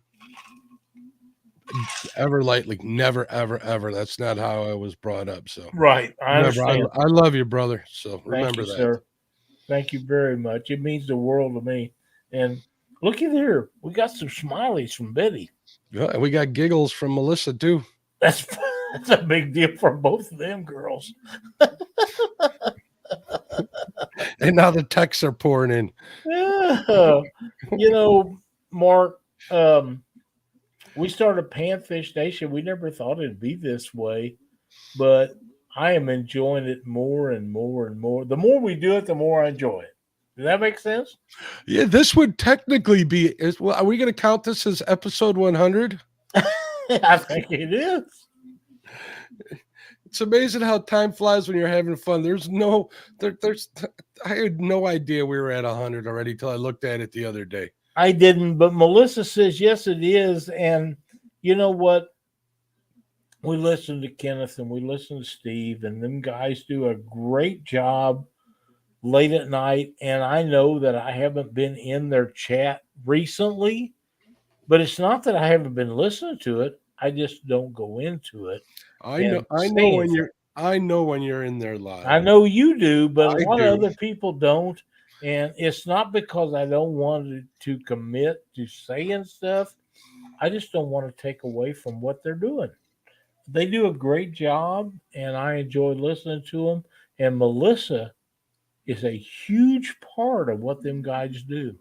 lightly. Never, ever, ever. That's not how I was brought up. So Right. I remember, understand. I love you, brother. So Thank remember you, that. sir. Thank you very much. It means the world to me. And look at here. We got some smileys from Betty. Yeah, and we got giggles from Melissa too. That's a big deal for both of them girls. And now the texts are pouring in. Yeah. You know, Mark, we started Panfish Nation. We never thought it'd be this way, but I am enjoying it more and more and more. The more we do it, the more I enjoy it. Does that make sense? Yeah, this would technically be. Well, are we going to count this as episode 100? I think it is. It's amazing how time flies when you're having fun. There's. I had no idea we were at 100 already till I looked at it the other day. I didn't, but Melissa says yes, it is. And you know what? We listen to Kenneth and we listen to Steve, and them guys do a great job late at night. And I know that I haven't been in their chat recently, but it's not that I haven't been listening to it. I just don't go into it. I know when you're in there live. I know you do, but I a lot do. of other people don't. And it's not because I don't want to commit to saying stuff. I just don't want to take away from what they're doing. They do a great job, and I enjoy listening to them. And Melissa is a huge part of what them guys do.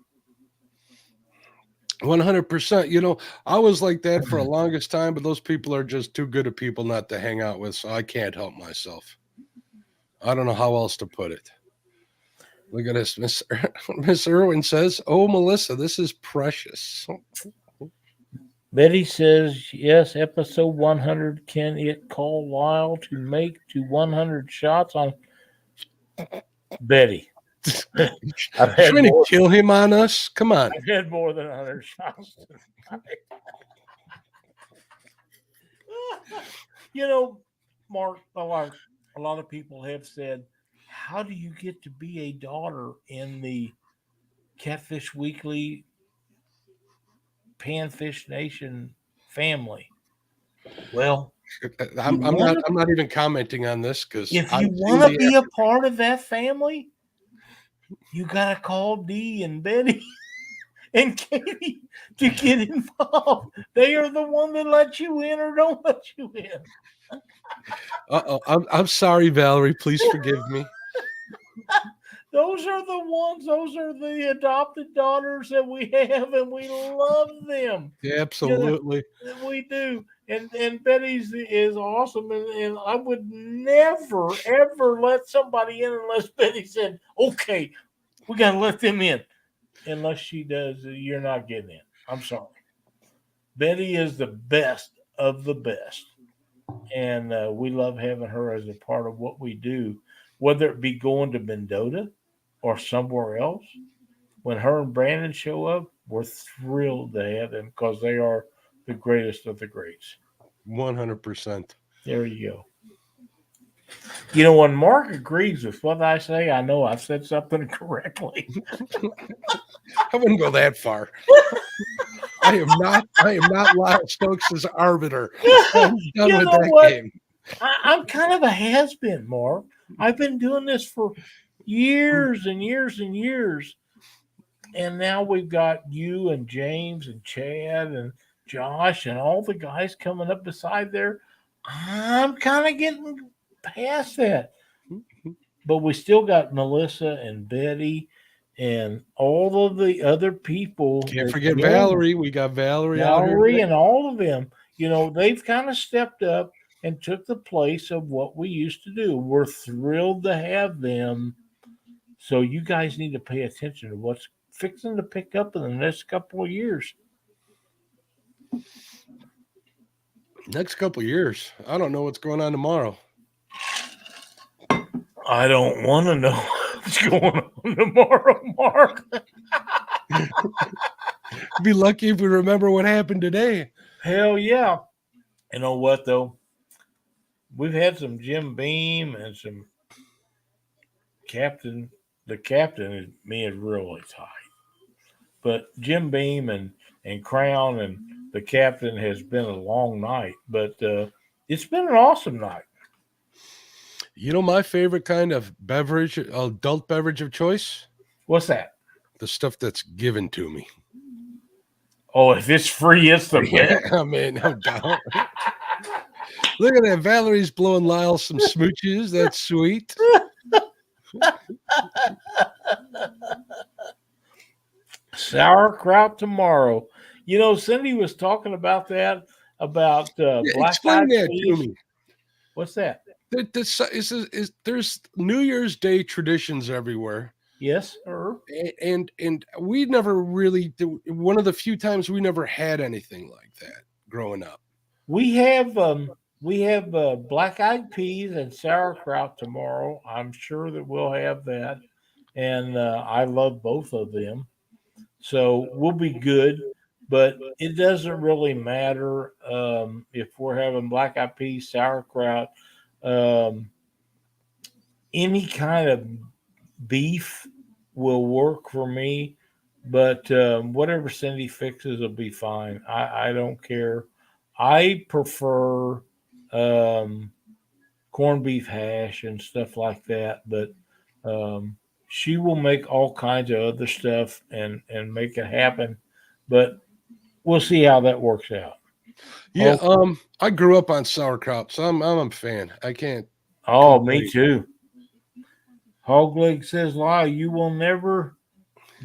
100%. You know, I was like that for the longest time, but those people are just too good of people not to hang out with, so I can't help myself. I don't know how else to put it. Look at this. Miss Irwin says, "Oh, Melissa, this is precious." Betty says, yes, episode 100. Can it call Lyle to make to 100 shots on Betty? I've had Trying to more, kill him on us? Come on. I've had more than 100 shots tonight. You know, Mark, a lot of people have said, how do you get to be a daughter in the Catfish Weekly Panfish Nation family? Well, I'm not even commenting on this because if you want to be a part of that family, you gotta call Dee and Betty and Katie to get involved. They are the one that let you in or don't let you in. I'm sorry, Valerie. Please forgive me. Those are the ones. Those are the adopted daughters that we have, and we love them. Yeah, absolutely. You know, we do. And Betty's is awesome, and I would never ever let somebody in unless Betty said, "Okay, we got to let them in." Unless she does, you're not getting in. I'm sorry. Betty is the best of the best, and we love having her as a part of what we do, whether it be going to Mendota or somewhere else. When her and Brandon show up, we're thrilled to have them because they are the greatest of the greats. 100%. There you go. You know, when Mark agrees with what I say, I know I've said something correctly. I wouldn't go that far. I am not Lyle Stokes' arbiter. I'm done with that game. I'm kind of a has-been, Mark. I've been doing this for years and years and years. And now we've got you and James and Chad and Josh and all the guys coming up beside there. I'm kind of getting past that. But we still got Melissa and Betty and all of the other people. Can't forget Valerie. We got Valerie out here. And all of them. You know, they've kind of stepped up and took the place of what we used to do. We're thrilled to have them. So you guys need to pay attention to what's fixing to pick up in the next couple of years. Next couple of years. I don't know what's going on tomorrow. I don't want to know what's going on tomorrow, Mark. Be lucky if we remember what happened today. Hell yeah. You know what, though? We've had some Jim Beam and some captain. The captain and me is really tight. But Jim Beam and Crown and the captain has been a long night. But it's been an awesome night. You know my favorite kind of beverage, adult beverage of choice? What's that? The stuff that's given to me. Oh, if it's free, it's the best. I mean, no doubt. Look at that. Valerie's blowing Lyle some smooches. That's sweet. Sauerkraut tomorrow. You know, Cindy was talking about that, about black explain that peas. to me. What's that? There's New Year's Day traditions everywhere. Yes, sir. And we never really do. One of the few times we never had anything like that growing up. We have black eyed peas and sauerkraut tomorrow. I'm sure that we'll have that, and I love both of them, so we'll be good. But it doesn't really matter if we're having black eyed peas, sauerkraut, um, any kind of beef will work for me. But whatever Cindy fixes will be fine. I don't care. I prefer um, corned beef hash and stuff like that. But um, she will make all kinds of other stuff and make it happen. But we'll see how that works out. Yeah, Oh, I grew up on sauerkraut, so I'm a fan. I can't oh, me complain. too. Hogleg says, "Lie, you will never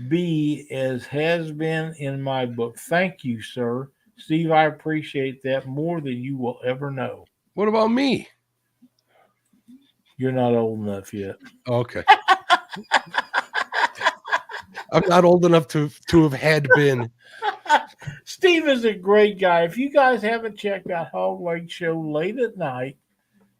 be as has been in my book." Thank you, sir. Steve, I appreciate that more than you will ever know. What about me? You're not old enough yet. Okay, I'm not old enough to have had been. Steve is a great guy. If you guys haven't checked out Hog Lake Show late at night,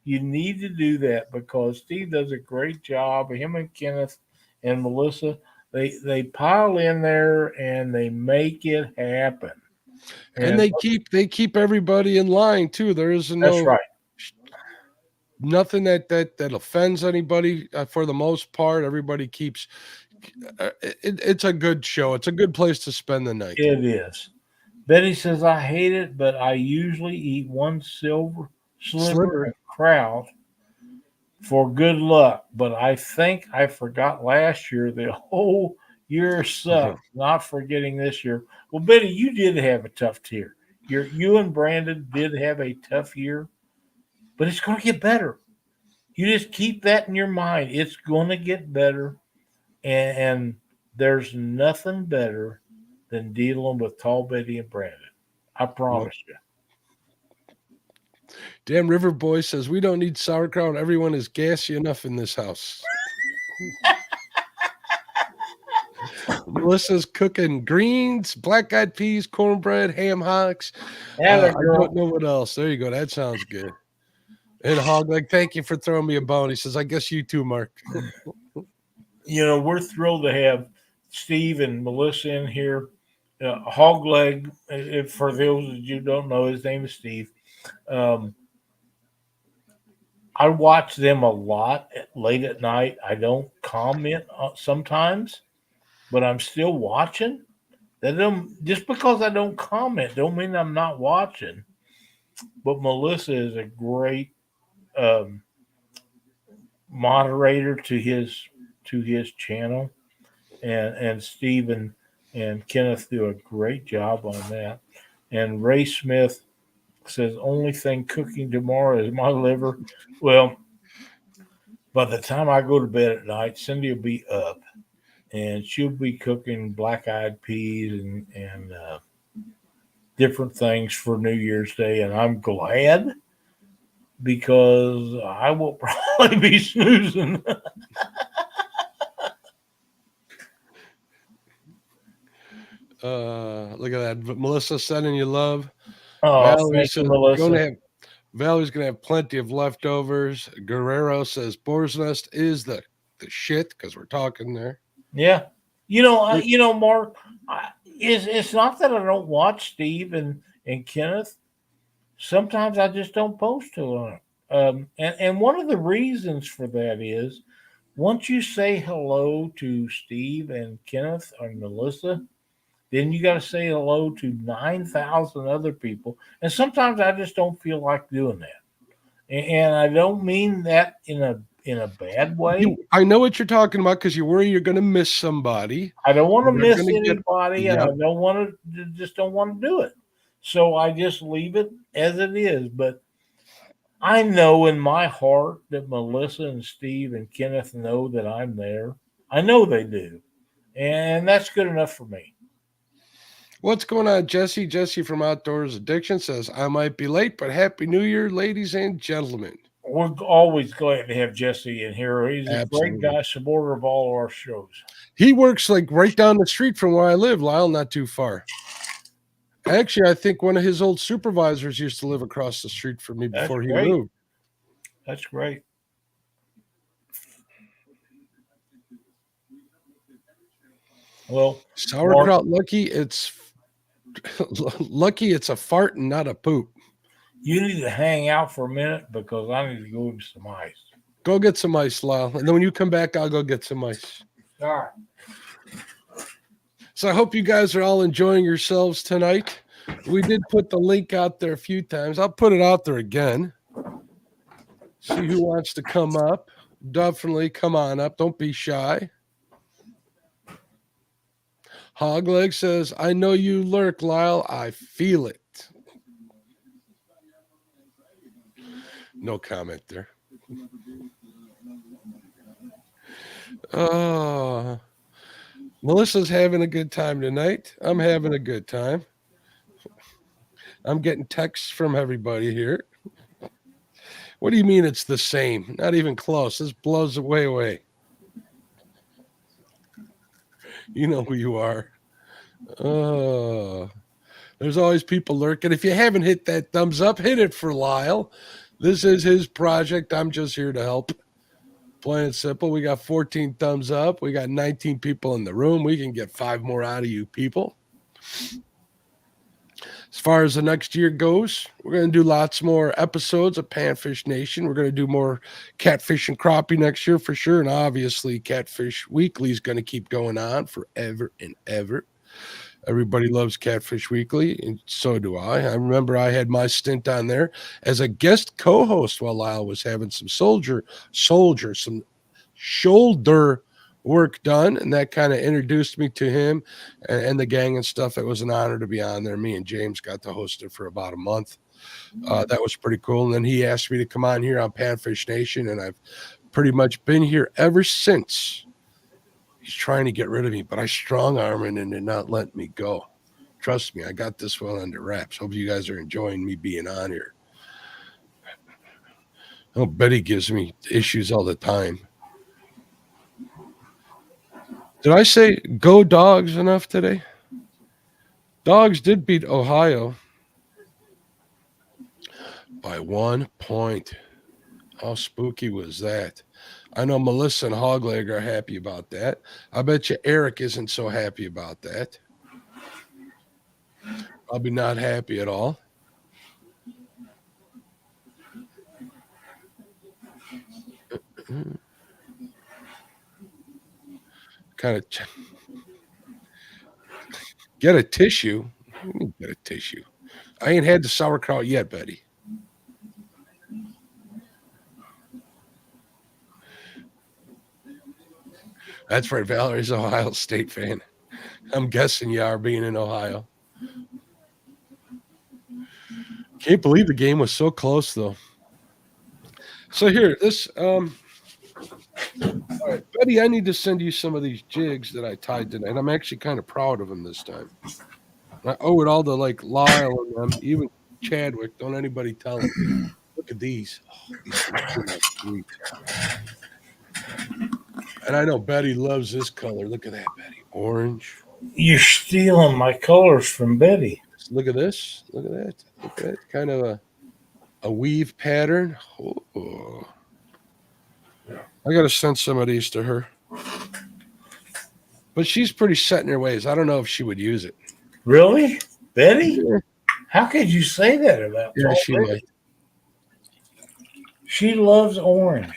you need to do that because Steve does a great job. Him and Kenneth and Melissa, they pile in there and they make it happen. And they keep everybody in line too. There is That's right. nothing that offends anybody for the most part. Everybody keeps. It's a good show. It's a good place to spend the night. It is. Betty says, I hate it, but I usually eat one silver sliver of kraut for good luck. But I think I forgot last year. The whole year sucked. Not forgetting this year. Well, Betty, you did have a tough year. You and Brandon did have a tough year, but it's going to get better. You just keep that in your mind. It's going to get better. And there's nothing better than dealing with Tall Betty and Brandon. I promise you. Damn River Boy says we don't need sauerkraut. Everyone is gassy enough in this house. Melissa's cooking greens, black eyed peas, cornbread, ham hocks. I don't know what else. There you go. That sounds good. And Hog Leg, thank you for throwing me a bone. He says, I guess you too, Mark. You know, we're thrilled to have Steve and Melissa in here. Hog Leg, for those of you who don't know, his name is Steve. I watch them a lot late at night. I don't comment sometimes, but I'm still watching. That don't, just because I don't comment don't mean I'm not watching. But Melissa is a great moderator to his channel, and Stephen and Kenneth do a great job on that. And Ray Smith says only thing cooking tomorrow is my liver. Well, by the time I go to bed at night, Cindy will be up and she'll be cooking black eyed peas and different things for New Year's Day, and I'm glad because I will probably be snoozing. Look at that. Melissa sending you love. Oh, thank you, Melissa. Valerie's going to have plenty of leftovers. Guerrero says Boar's Nest is the shit because we're talking there. Yeah. Mark, it's not that I don't watch Steve and Kenneth. Sometimes I just don't post to them. And one of the reasons for that is once you say hello to Steve and Kenneth or Melissa, then you got to say hello to 9,000 other people. And sometimes I just don't feel like doing that. And I don't mean that in a bad way. I know what you're talking about because you worry you're going to miss somebody. I don't want to miss anybody, and I don't want to don't want to do it. So I just leave it as it is. But I know in my heart that Melissa and Steve and Kenneth know that I'm there. I know they do. And that's good enough for me. What's going on, Jesse? Jesse from Outdoors Addiction says, I might be late, but Happy New Year, ladies and gentlemen. We're always glad to have Jesse in here. He's a Absolutely. great guy, supporter of all our shows. He works like right down the street from where I live, Lyle, not too far. Actually, I think one of his old supervisors used to live across the street from me That's before he great. moved. That's great. Well, Sauerkraut lucky, it's lucky it's a fart and not a poop. you need to hang out for a minute because I need to go get some ice. Go get some ice, Lyle. And then when you come back, I'll go get some ice. All right. So I hope you guys are all enjoying yourselves tonight. We did put the link out there a few times. I'll put it out there again. See who wants to come up. Definitely come on up. Don't be shy. Hogleg says, I know you lurk, Lyle. I feel it. No comment there. Melissa's having a good time tonight. I'm having a good time. I'm getting texts from everybody here. What do you mean it's the same? Not even close. This blows way away. You know who you are. There's always people lurking. If you haven't hit that thumbs up, hit it for Lyle. This is his project. I'm just here to help. Plain and simple. We got 14 thumbs up. We got 19 people in the room. We can get 5 more out of you people. As far as the next year goes, we're going to do lots more episodes of Panfish Nation. We're going to do more catfish and crappie next year for sure. And obviously, Catfish Weekly is going to keep going on forever and ever. Everybody loves Catfish Weekly, and so do I. I remember I had my stint on there as a guest co-host while Lyle was having some some shoulder work done, and that kind of introduced me to him and the gang and stuff. It was an honor to be on there. Me and James got to host it for about a month. That was pretty cool. And then he asked me to come on here on Panfish Nation, and I've pretty much been here ever since. He's trying to get rid of me, but I strong-arm him and did not let me go. Trust me, I got this well under wraps. Hope you guys are enjoying me being on here. Oh, Betty gives me issues all the time. Did I say go Dogs enough today? Dogs did beat Ohio by 1 point. How spooky was that? I know Melissa and Hogleg are happy about that. I bet you Eric isn't so happy about that. Probably not happy at all. Kind of get a tissue. Get a tissue. I ain't had the sauerkraut yet, Betty. That's right. Valerie's an Ohio State fan. I'm guessing you are, being in Ohio. Can't believe the game was so close, though. So here, this all right, Betty, I need to send you some of these jigs that I tied tonight. I'm actually kind of proud of them this time. I owe it all to like Lyle and them, even Chadwick. Don't anybody tell him. Look at these. Oh, these are sweet. And I know Betty loves this color. Look at that, Betty. Orange. You're stealing my colors from Betty. Look at this. Look at that. Look at that. Kind of a weave pattern. Oh. I got to send some of these to her. But she's pretty set in her ways. I don't know if she would use it. Really? Betty? Yeah. How could you say that about Yeah, she Betty? might. She loves orange.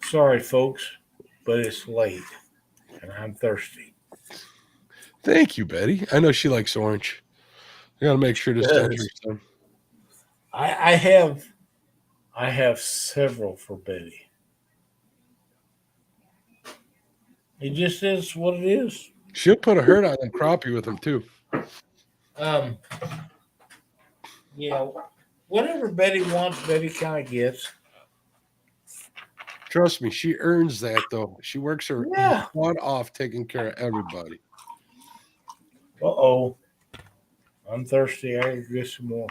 Sorry, folks, but it's late and I'm thirsty. Thank you, Betty. I know she likes orange. I got to make sure to send her some. I have several for Betty. It just is what it is. She'll put a hurt on them crappie with them, too. Yeah, whatever Betty wants, Betty kind of gets. Trust me, she earns that, though. She works her butt off taking care of everybody. Uh-oh. I'm thirsty. I gotta get some more.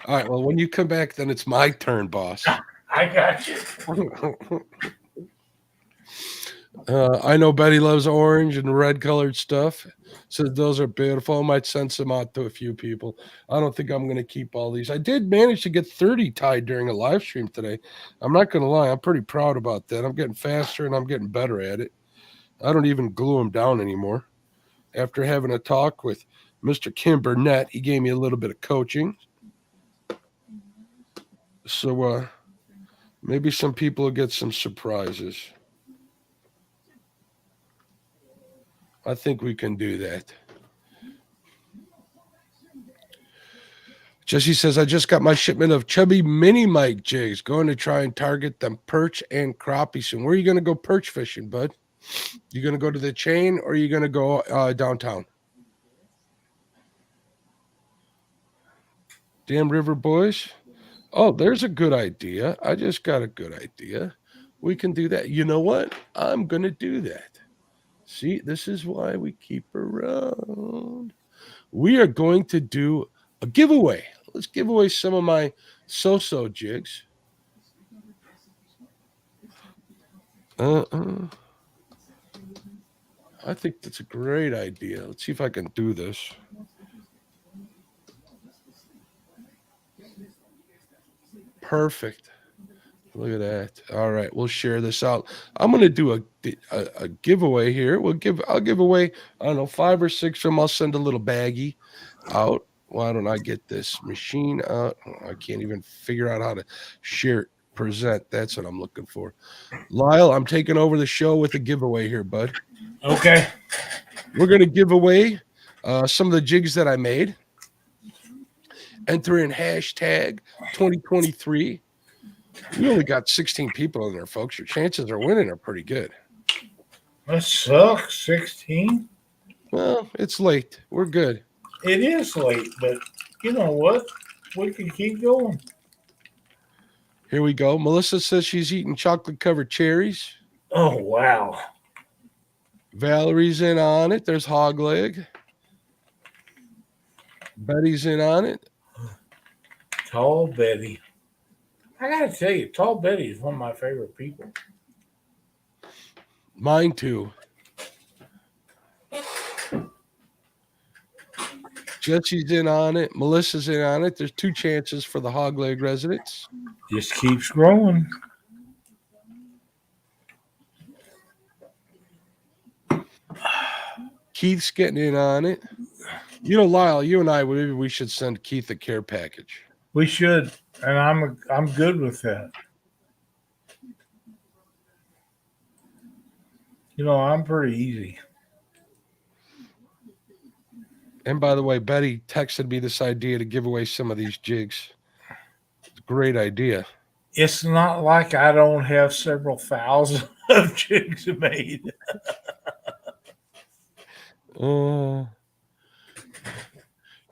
All right. Well, when you come back, then it's my turn, boss. I got you. I know Betty loves orange and red colored stuff. Says those are beautiful. I might send some out to a few people. I don't think I'm going to keep all these. I did manage to get 30 tied during a live stream today. I'm not going to lie. I'm pretty proud about that. I'm getting faster and I'm getting better at it. I don't even glue them down anymore. After having a talk with Mr. Kim Burnett, he gave me a little bit of coaching. So maybe some people will get some surprises. I think we can do that. Jesse says, I just got my shipment of chubby mini mic jigs. Going to try and target them perch and crappie soon. Where are you going to go perch fishing, bud? You going to go to the chain or are you going to go downtown? Damn River Boys. Oh, there's a good idea. I just got a good idea. We can do that. You know what? I'm going to do that. See, this is why we keep around. We are going to do a giveaway. Let's give away some of my so-so jigs. I think that's a great idea. Let's see if I can do this. Perfect. Look at that. All right, we'll share this out. I'm going to do a giveaway here. I'll give away, I don't know, 5 or 6 of them. I'll send a little baggie out. Why don't I get this machine out? Oh, I can't even figure out how to share present. That's what I'm looking for. Lyle, I'm taking over the show with a giveaway here, bud. Okay. We're going to give away some of the jigs that I made. Enter in hashtag 2023. We only got 16 people in there, folks. Your chances of winning are pretty good. That sucks. 16. Well, it's late. We're good. It is late, but you know what? We can keep going. Here we go. Melissa says she's eating chocolate-covered cherries. Oh, wow. Valerie's in on it. There's hog leg. Betty's in on it. Tall Betty. I got to tell you, Tall Betty is one of my favorite people. Mine too. Jesse's in on it. Melissa's in on it. There's 2 chances for the hog leg residents. Just keeps growing. Keith's getting in on it. You know, Lyle, you and I, maybe we should send Keith a care package. We should, and I'm good with that. You know, I'm pretty easy. And by the way, Betty texted me this idea to give away some of these jigs. It's a great idea. It's not like I don't have several thousand of jigs made.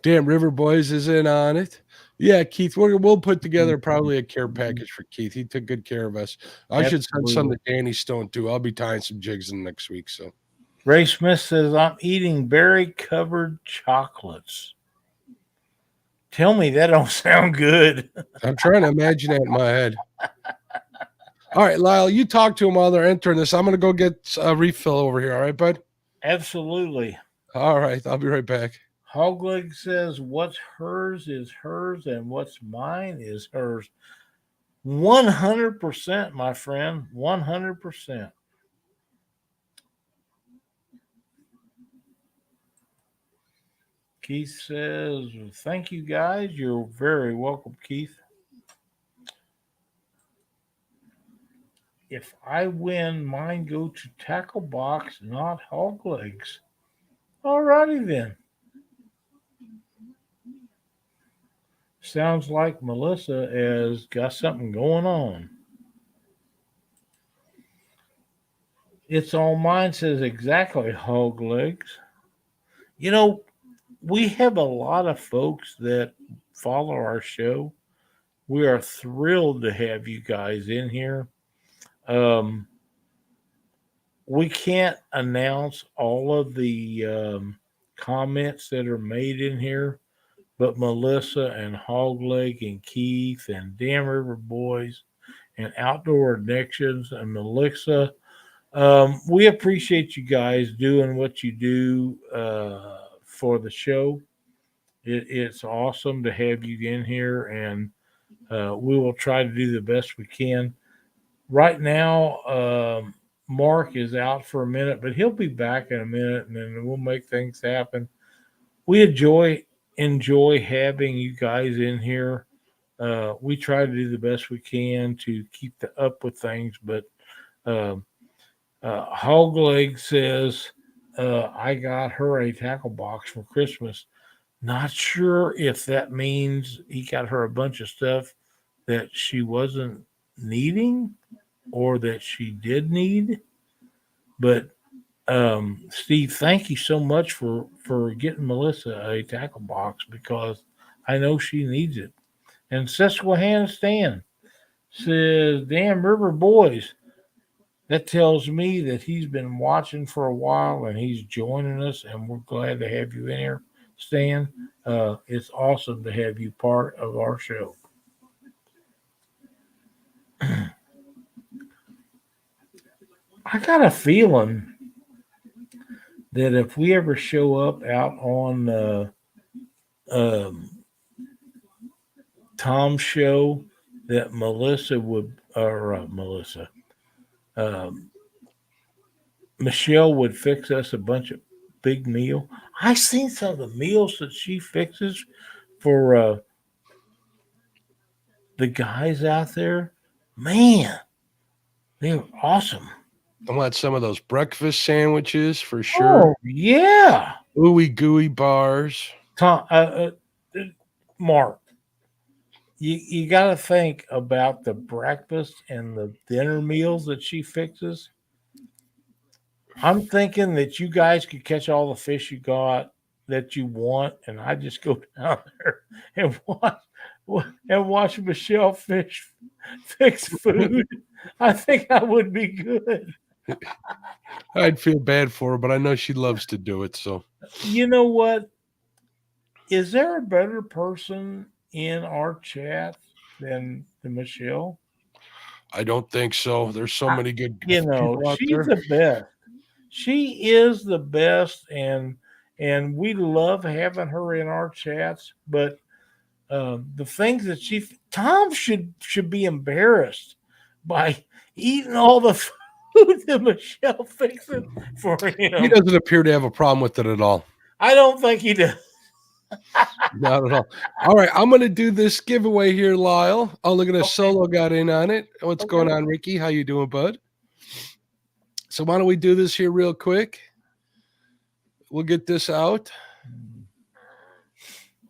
Damn River Boys is in on it. Yeah, Keith, we'll put together probably a care package for Keith. He took good care of us. I should send some to Danny Stone too. I'll be tying some jigs in next week. So Ray Smith says, I'm eating berry-covered chocolates. Tell me that don't sound good. I'm trying to imagine that in my head. All right, Lyle, you talk to him while they're entering this. I'm going to go get a refill over here. All right, bud? Absolutely. All right, I'll be right back. Hogleg says, what's hers is hers and what's mine is hers. 100%, my friend. 100%. Keith says, thank you, guys. You're very welcome, Keith. If I win, mine go to Tackle Box, not Hog Legs. All righty then. Sounds like Melissa has got something going on. It's all mine says exactly Hog Legs. You know, we have a lot of folks that follow our show. We are thrilled to have you guys in here. We can't announce all of the comments that are made in here, but Melissa and Hog Leg and Keith and Dam River Boys and Outdoor Addictions and Melissa. We appreciate you guys doing what you do for the show. It's awesome to have you in here, and we will try to do the best we can. Right now, Mark is out for a minute, but he'll be back in a minute, and then we'll make things happen. We enjoy having you guys in here. We try to do the best we can to keep up with things, but Hogleg says I got her a tackle box for Christmas. Not sure if that means he got her a bunch of stuff that she wasn't needing or that she did need. But Steve, thank you so much for getting Melissa a tackle box because I know she needs it. And Susquehanna Stan says, "Damn River Boys." That tells me that he's been watching for a while and he's joining us, and we're glad to have you in here, Stan. It's awesome to have you part of our show. I got a feeling that if we ever show up out on Tom's show, that Michelle would fix us a bunch of big meal. I seen some of the meals that she fixes for the guys out there. Man, they're awesome. I want some of those breakfast sandwiches for sure. Oh, yeah. Ooey gooey bars. Tom, Mark, you got to think about the breakfast and the dinner meals that she fixes. I'm thinking that you guys could catch all the fish you got that you want, and I just go down there and watch Michelle fix food. I think that would be good. I'd feel bad for her, but I know she loves to do it. So you know what? Is there a better person in our chat than Michelle? I don't think so. There's so many good people out she's there. The best. She is the best, and we love having her in our chats. But the things that Tom should be embarrassed by eating all the food that Michelle fixes for him. He doesn't appear to have a problem with it at all. I don't think he does. Not at all. All right, I'm going to do this giveaway here, Lyle. Oh, look at this. Okay. Solo got in on it. What's going on, Ricky? How you doing, bud? So why don't we do this here real quick? We'll get this out.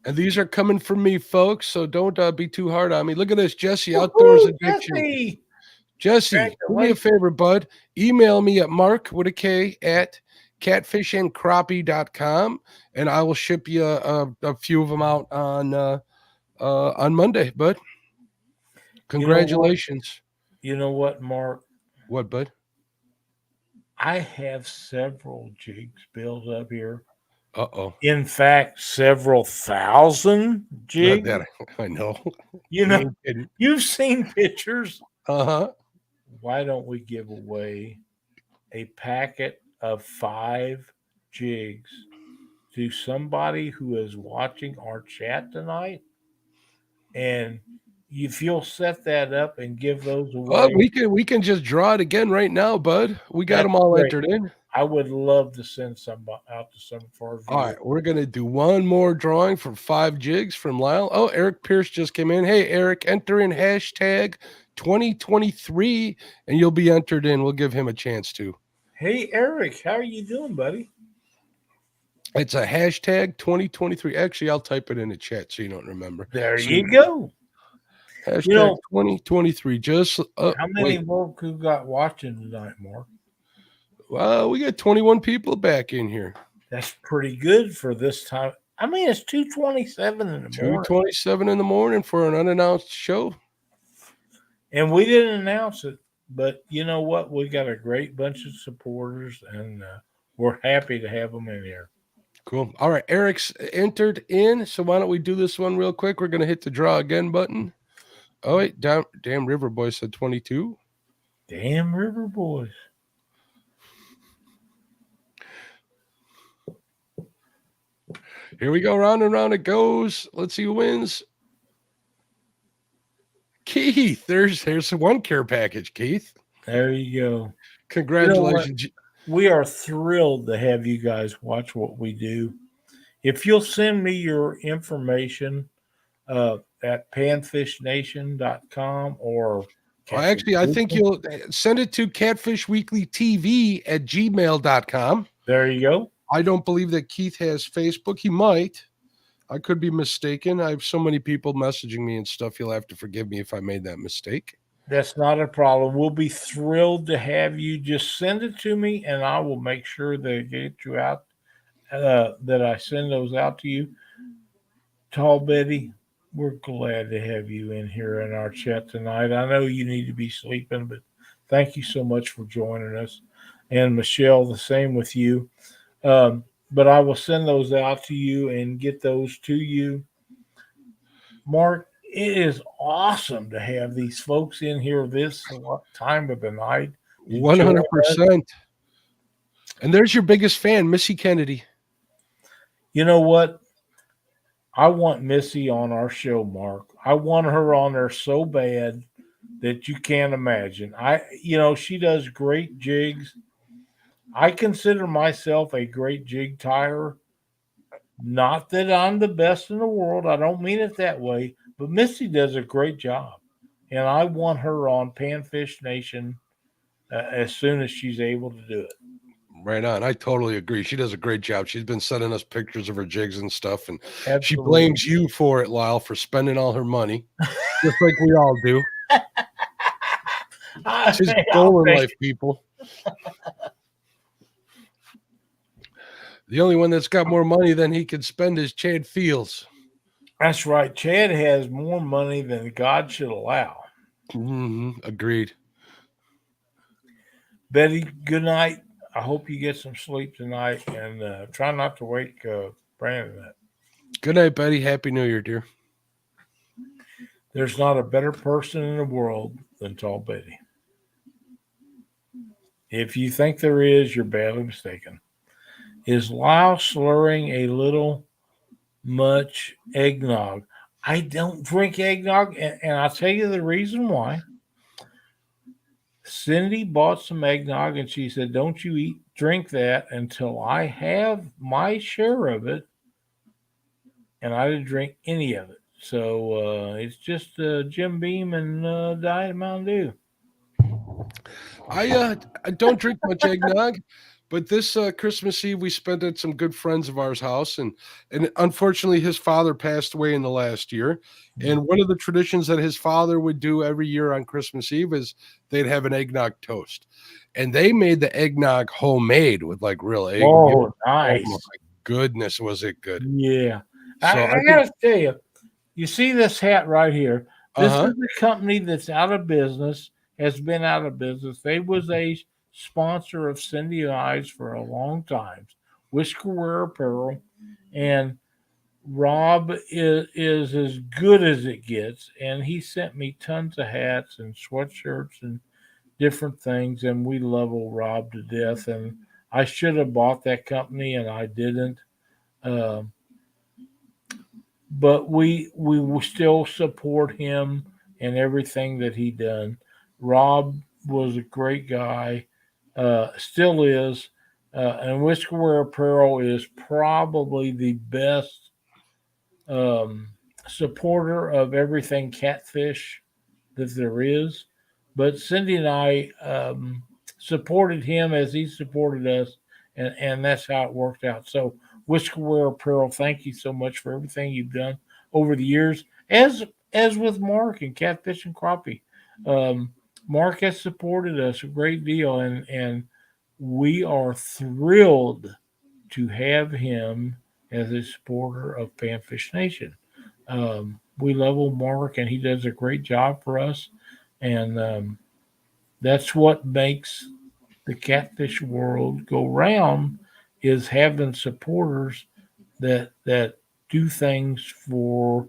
And these are coming from me, folks, so don't be too hard on me. Look at this, Jesse, Outdoors Addiction. Jesse, do me a favor, bud. Email me at mark@catfishandcrappie.com, and I will ship you a few of them out on Monday, bud. Congratulations. You know what, Mark? What, bud? I have several jigs built up here. Uh-oh. In fact, several thousand jigs. I know. You know, you've seen pictures. Uh-huh. Why don't we give away a packet of 5 jigs to somebody who is watching our chat tonight? And if you'll set that up and give those away. Well, we can just draw it again right now, bud. We got them all entered in. I would love to send some out to some of our viewers. All right, we're going to do one more drawing for 5 jigs from Lyle. Oh, Eric Pierce just came in. Hey, Eric, enter in hashtag 2023, and you'll be entered in. We'll give him a chance to. Hey, Eric, how are you doing, buddy? It's a hashtag 2023. Actually, I'll type it in the chat so you don't remember. There you go. Hashtag 2023. Just how many more who got watching tonight, Mark? Well, we got 21 people back in here. That's pretty good for this time. I mean, it's 2:27 in the morning. 2:27 in the morning for an unannounced show. And we didn't announce it, but you know what? We got a great bunch of supporters, and we're happy to have them in here. Cool. All right. Eric's entered in. So why don't we do this one real quick? We're going to hit the draw again button. Oh, wait. Damn River Boy said 22. Damn River Boys. Here we go. Round and round it goes. Let's see who wins. Keith. There's one care package, Keith. There you go. Congratulations. We are thrilled to have you guys watch what we do. If you'll send me your information at panfishnation.com or Well, actually, I think you'll send it to catfishweeklytv@gmail.com. There you go. I don't believe that Keith has Facebook. He might. I could be mistaken. I have so many people messaging me and stuff. You'll have to forgive me if I made that mistake. That's not a problem. We'll be thrilled to have you. Just send it to me, and I will make sure that get you out. That I send those out to you. Tall Betty, we're glad to have you in here in our chat tonight. I know you need to be sleeping, but thank you so much for joining us. And Michelle, the same with you. But I will send those out to you and get those to you. Mark, it is awesome to have these folks in here this time of the night. 100%. And there's your biggest fan, Missy Kennedy. You know what? I want Missy on our show, Mark. I want her on there so bad that you can't imagine. She does great jigs. I consider myself a great jig tire. Not that I'm the best in the world. I don't mean it that way. But Missy does a great job. And I want her on Panfish Nation as soon as she's able to do it. Right on. I totally agree. She does a great job. She's been sending us pictures of her jigs and stuff. And Absolutely. She blames you for it, Lyle, for spending all her money. Just like we all do. She's goal in life, people. The only one that's got more money than he can spend is Chad Fields. That's right. Chad has more money than God should allow. Agreed. Betty, good night. I hope you get some sleep tonight, and try not to wake Brandon up. Good night, Betty. Happy New Year, dear. There's not a better person in the world than Tall Betty. If you think there is, you're badly mistaken. Is Lyle slurring a little much eggnog? I don't drink eggnog, and I'll tell you the reason why. Cindy bought some eggnog, and she said, don't you drink that until I have my share of it, and I didn't drink any of it. So it's just Jim Beam and Diet Mountain Dew. I don't drink much eggnog, but this Christmas Eve we spent at some good friends of ours' house, and unfortunately his father passed away in the last year. And one of the traditions that his father would do every year on Christmas Eve is they'd have an eggnog toast, and they made the eggnog homemade with like real egg. Oh, nice! Oh my goodness, was it good? Yeah, So I gotta tell you, you see this hat right here. This is a company that's out of business. Has been out of business. They was a sponsor of Cindy and I's for a long time. Whisker Wear Apparel, and Rob is as good as it gets, and he sent me tons of hats and sweatshirts and different things, and we love old Rob to death. And I should have bought that company, and I didn't. But we still support him and everything that he done. Rob was a great guy, still is, and Whisker Wear Apparel is probably the best supporter of everything catfish that there is. But Cindy and I supported him as he supported us, and that's how it worked out. So Whisker Wear Apparel, thank you so much for everything you've done over the years, as with Mark and Catfish and Crappie. Mark has supported us a great deal, and we are thrilled to have him as a supporter of Panfish Nation. We love old Mark, and he does a great job for us, and that's what makes the catfish world go round, is having supporters that do things for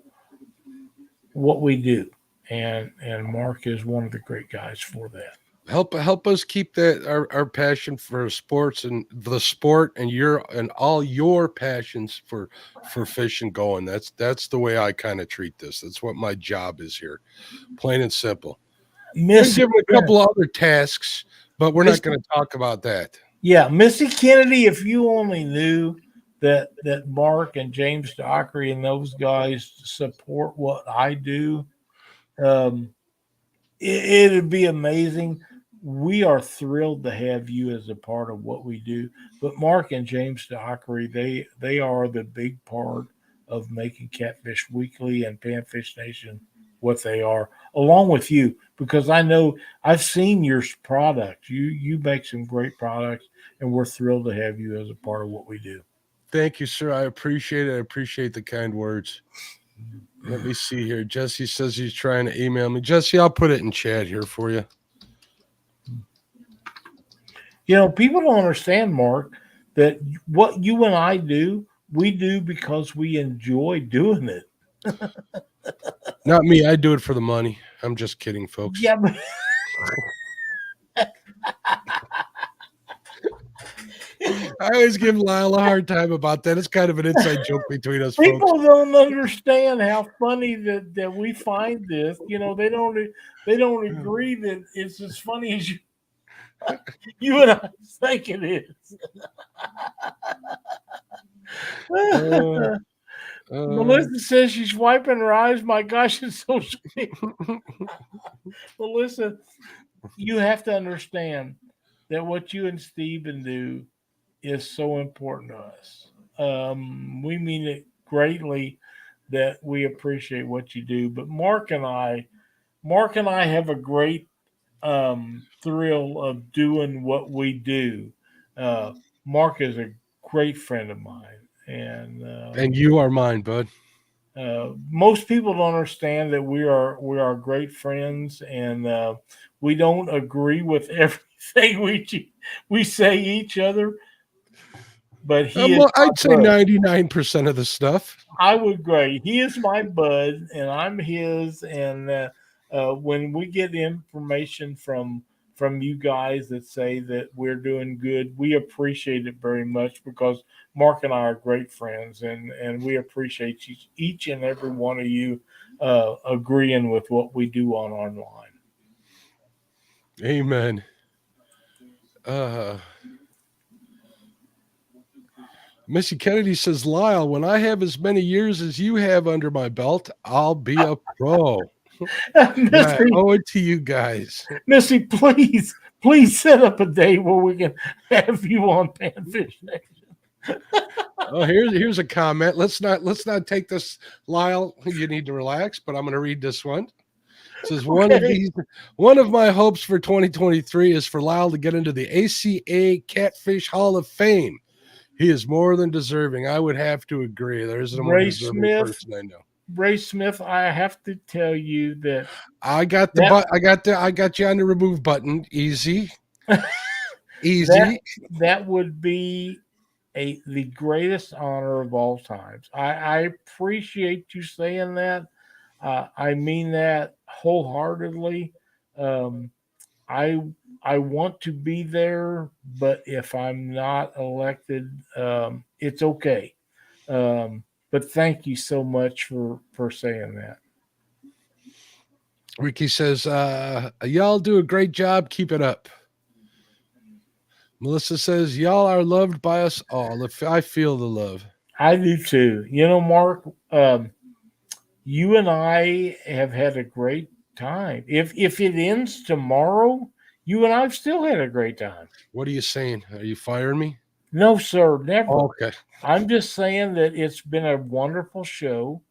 what we do, and Mark is one of the great guys for that. Help us keep that our passion for sports and the sport and all your passions for fishing going. That's the way I kind of treat this. That's what my job is here, plain and simple. Been Missy, given a couple other tasks, but we're not going to talk about that. yeah, Missy Kennedy. If you only knew that Mark and James Dockery and those guys support what I do, it'd be amazing. We are thrilled to have you as a part of what we do. But Mark and James Dockery, they are the big part of making Catfish Weekly and Panfish Nation what they are, along with you, because I know I've seen your product. You make some great products, and we're thrilled to have you as a part of what we do. Thank you, sir. I appreciate it. I appreciate the kind words. Let me see here. Jesse says he's trying to email me. Jesse, I'll put it in chat here for you. You know, people don't understand, Mark, that what you and I do, we do because we enjoy doing it. Not me. I do it for the money. I'm just kidding, folks. Yeah, but I always give Lyle a hard time about that. It's kind of an inside joke between us, people folks. don't understand how funny that we find this. You know, they don't agree that it's as funny as you and I think it is. Melissa says she's wiping her eyes. My gosh, it's so sweet. Melissa, you have to understand that what you and Stephen do is so important to us. We mean it greatly that we appreciate what you do. But Mark and I have a great thrill of doing what we do. Mark is a great friend of mine, and you are mine, bud. Most people don't understand that we are great friends, and we don't agree with everything we say each other. But I'd say 99% of the stuff. I would agree. He is my bud, and I'm his. And when we get information from you guys that say that we're doing good, we appreciate it very much, because Mark and I are great friends, and we appreciate each and every one of you agreeing with what we do on online. Amen. Missy Kennedy says, Lyle, when I have as many years as you have under my belt, I'll be a pro. Missy, I owe it to you guys. Missy, please set up a day where we can have you on Panfish Nation. Oh, here's a comment. Let's not take this, Lyle. You need to relax, but I'm going to read this one. It says, one of my hopes for 2023 is for Lyle to get into the ACA Catfish Hall of Fame. He is more than deserving. I would have to agree. There isn't a more deserving person I know. Ray Smith, I have to tell you that I got you on the remove button. Easy. That would be the greatest honor of all times. I appreciate you saying that. I mean that wholeheartedly. I want to be there, but if I'm not elected, it's okay. But thank you so much for saying that. Ricky says, y'all do a great job. Keep it up. Melissa says, y'all are loved by us all. I feel the love. I do too. You know, Mark, you and I have had a great time. If it ends tomorrow, you and I have still had a great time. What are you saying? Are you firing me? No, sir, never. Okay. I'm just saying that it's been a wonderful show,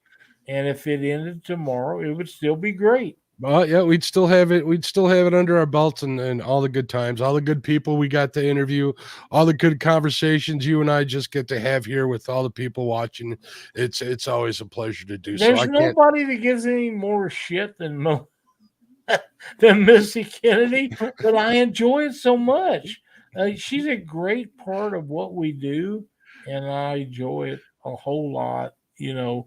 and if it ended tomorrow, it would still be great. Well, yeah, we'd still have it. We'd still have it under our belts, and all the good times, all the good people we got to interview, all the good conversations you and I just get to have here with all the people watching. It's always a pleasure to do. There's nobody that gives any more shit than Missy Kennedy, but I enjoy it so much. She's a great part of what we do, and I enjoy it a whole lot. The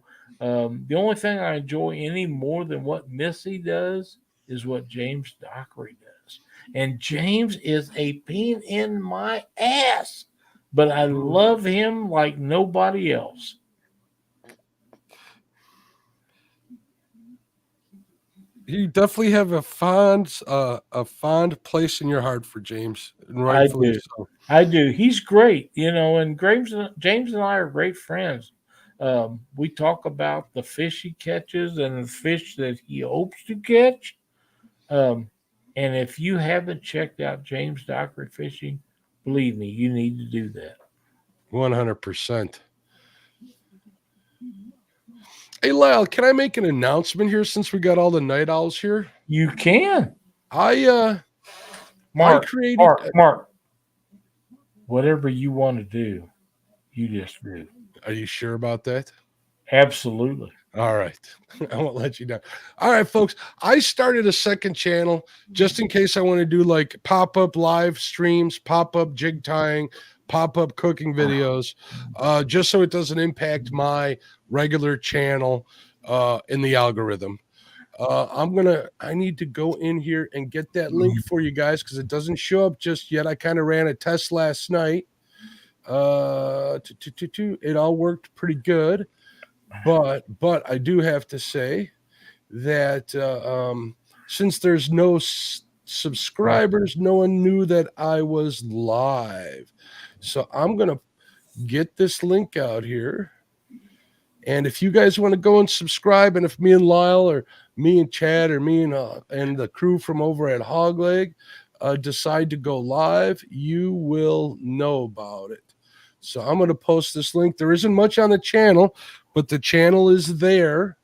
only thing I enjoy any more than what Missy does is what James Dockery does. And James is a pain in my ass, but I love him like nobody else. You definitely have a fond place in your heart for James, and I rightfully do. so. I do. He's great, and James and I are great friends. We talk about the fish he catches and the fish that he hopes to catch. Um, and if you haven't checked out James Dockery Fishing, believe me, you need to do that. 100%. Hey, Lyle, can I make an announcement here since we got all the night owls here? You can. I Mark, created. Mark. Whatever you want to do, you just do. Are you sure about that? Absolutely. All right. I won't let you down. All right, folks. I started a second channel just in case I want to do like pop-up live streams, pop-up jig tying, pop-up cooking videos, just so it doesn't impact my regular channel in the algorithm. I need to go in here and get that link for you guys because it doesn't show up just yet. I kind of ran a test last night. It all worked pretty good. But I do have to say that since there's no subscribers, no one knew that I was live. So I'm going to get this link out here. And if you guys want to go and subscribe, and if me and Lyle or me and Chad or me and the crew from over at Hogleg decide to go live, you will know about it. So I'm going to post this link. There isn't much on the channel, but the channel is there.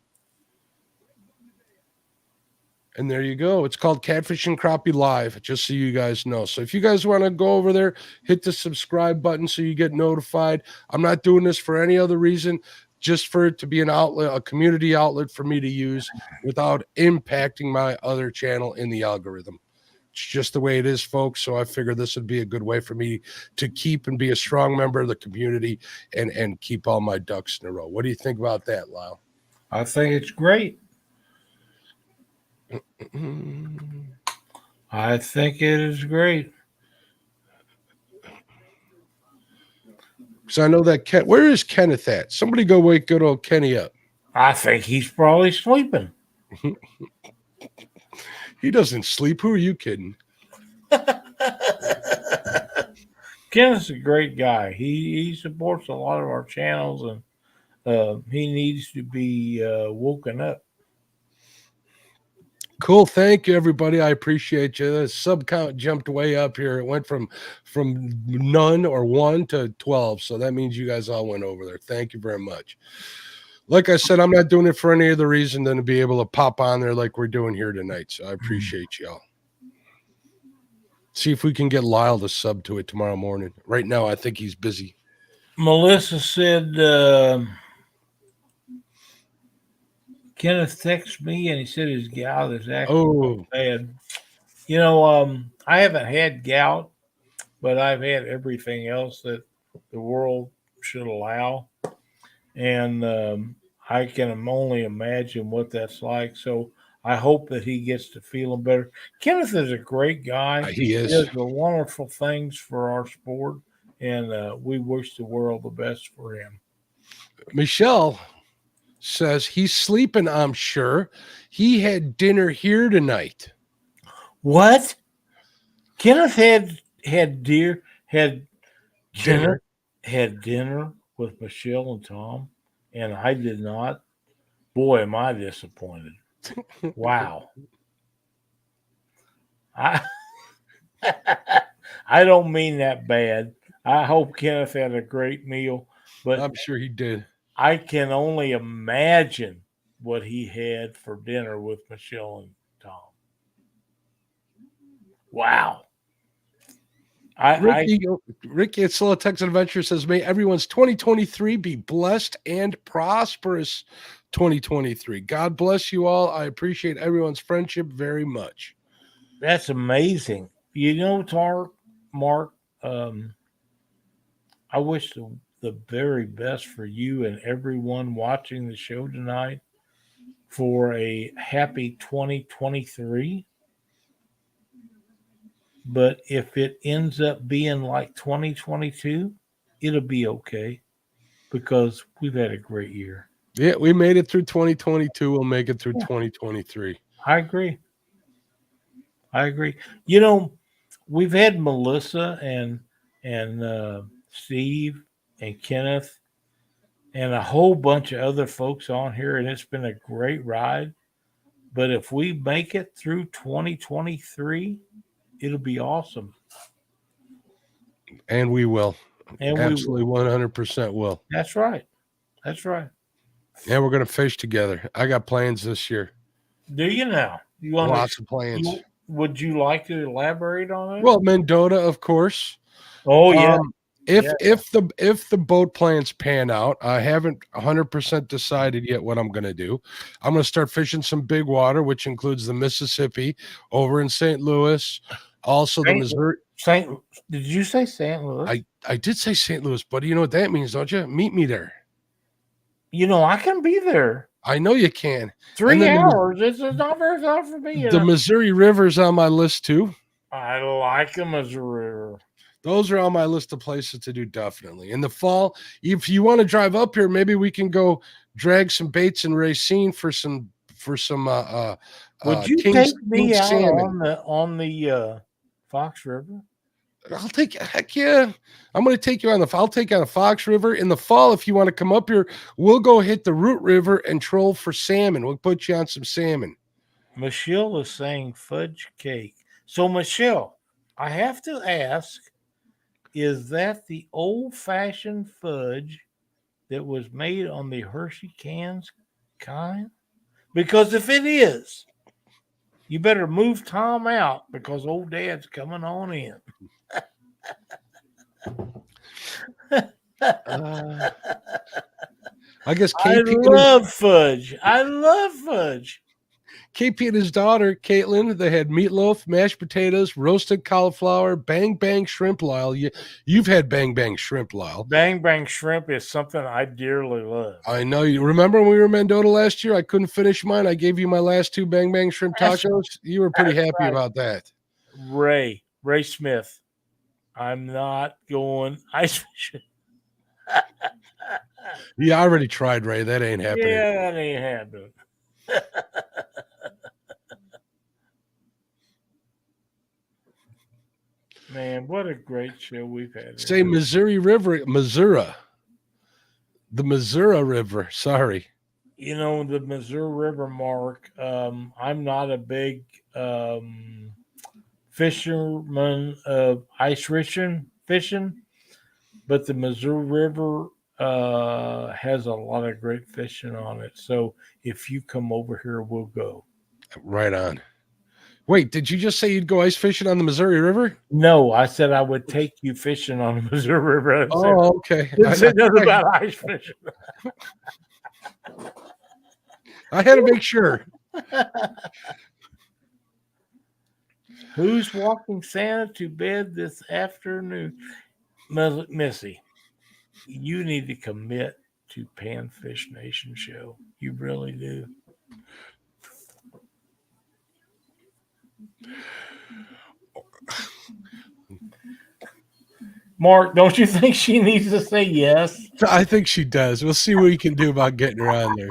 And there you go. It's called Catfish and Crappie Live, just so you guys know. So if you guys want to go over there, hit the subscribe button so you get notified. I'm not doing this for any other reason, just for it to be an outlet, a community outlet for me to use without impacting my other channel in the algorithm. It's just the way it is, folks. So I figured this would be a good way for me to keep and be a strong member of the community and keep all my ducks in a row. What do you think about that, Lyle? I think it's great. I think it is great. So I know that where is Kenneth at? Somebody go wake good old Kenny up. I think he's probably sleeping. He doesn't sleep. Who are you kidding? Kenneth's a great guy. He supports a lot of our channels, and he needs to be woken up. Cool. Thank you, everybody. I appreciate you. The sub count jumped way up here. It went from none or 1 to 12. So that means you guys all went over there. Thank you very much. Like I said, I'm not doing it for any other reason than to be able to pop on there like we're doing here tonight. So I appreciate y'all. See if we can get Lyle to sub to it tomorrow morning. Right now, I think he's busy. Melissa said, Kenneth texted me and he said his gout is actually bad. I haven't had gout, but I've had everything else that the world should allow. And I can only imagine what that's like. So I hope that he gets to feeling better. Kenneth is a great guy. He is. He does wonderful things for our sport, and we wish the world the best for him. Michelle says he's sleeping, I'm sure. He had dinner here tonight. What? Kenneth had dinner with Michelle and Tom, and I did not. Boy, am I disappointed. Wow. I don't mean that bad. I hope Kenneth had a great meal, but I'm sure he did. I can only imagine what he had for dinner with Michelle and Tom. Wow. Ricky at Slow Texas Adventure says, may everyone's 2023 be blessed and prosperous 2023. God bless you all. I appreciate everyone's friendship very much. That's amazing. Mark, I wish the the very best for you and everyone watching the show tonight for a happy 2023. But if it ends up being like 2022, it'll be okay because we've had a great year. Yeah, we made it through 2022. We'll make it through 2023. I agree. You know, we've had Melissa and Steve and Kenneth and a whole bunch of other folks on here, and it's been a great ride. But if we make it through 2023, it'll be awesome. And we will. And Absolutely 100% will. That's right. And we're going to fish together. I got plans this year. Do you now? You want Lots of plans. Would you like to elaborate on it? Well, Mendota, of course. Oh yeah. If the boat plans pan out, I haven't 100% decided yet what I'm going to do. I'm going to start fishing some big water, which includes the Mississippi over in St. Louis, also the Missouri. Did you say St. Louis? I did say St. Louis, but you know what that means, don't you? Meet me there. You know, I can be there. I know you can. 3 hours. It's not very far for me. The Missouri River's on my list too. I like the Missouri River. Those are on my list of places to do, definitely. In the fall, if you want to drive up here, maybe we can go drag some baits in Racine for some would you take me out on the Fox River? Heck yeah. I'm going to take you I'll take you on the Fox River. In the fall, if you want to come up here, we'll go hit the Root River and troll for salmon. We'll put you on some salmon. Michelle is saying fudge cake. So, Michelle, I have to ask, is that the old-fashioned fudge that was made on the Hershey cans kind? Because if it is, you better move Tom out because old Dad's coming on in. I guess I love fudge. KP and his daughter, Caitlin, they had meatloaf, mashed potatoes, roasted cauliflower, bang bang shrimp, Lyle. You've had bang bang shrimp, Lyle. Bang bang shrimp is something I dearly love. I know. You remember when we were in Mendota last year? I couldn't finish mine. I gave you my last 2 bang bang shrimp tacos. You were pretty happy about that. Ray Smith. I'm not going ice fishing. Yeah, I already tried, Ray. That ain't happening. Yeah, that ain't happening. Man, what a great show we've had. Say Missouri River, Missouri. The Missouri River. Sorry. You know, the Missouri River, Mark. I'm not a big fisherman of ice fishing, but the Missouri River has a lot of great fishing on it. So if you come over here, we'll go. Right on. Wait, did you just say you'd go ice fishing on the Missouri River? No, I said I would take you fishing on the Missouri River. Oh, okay. I said nothing about ice fishing. I had to make sure. Who's walking Santa to bed this afternoon? Missy, you need to commit to Panfish Nation show. You really do. Mark, don't you think she needs to say yes? I think she does. We'll see what we can do about getting her on there.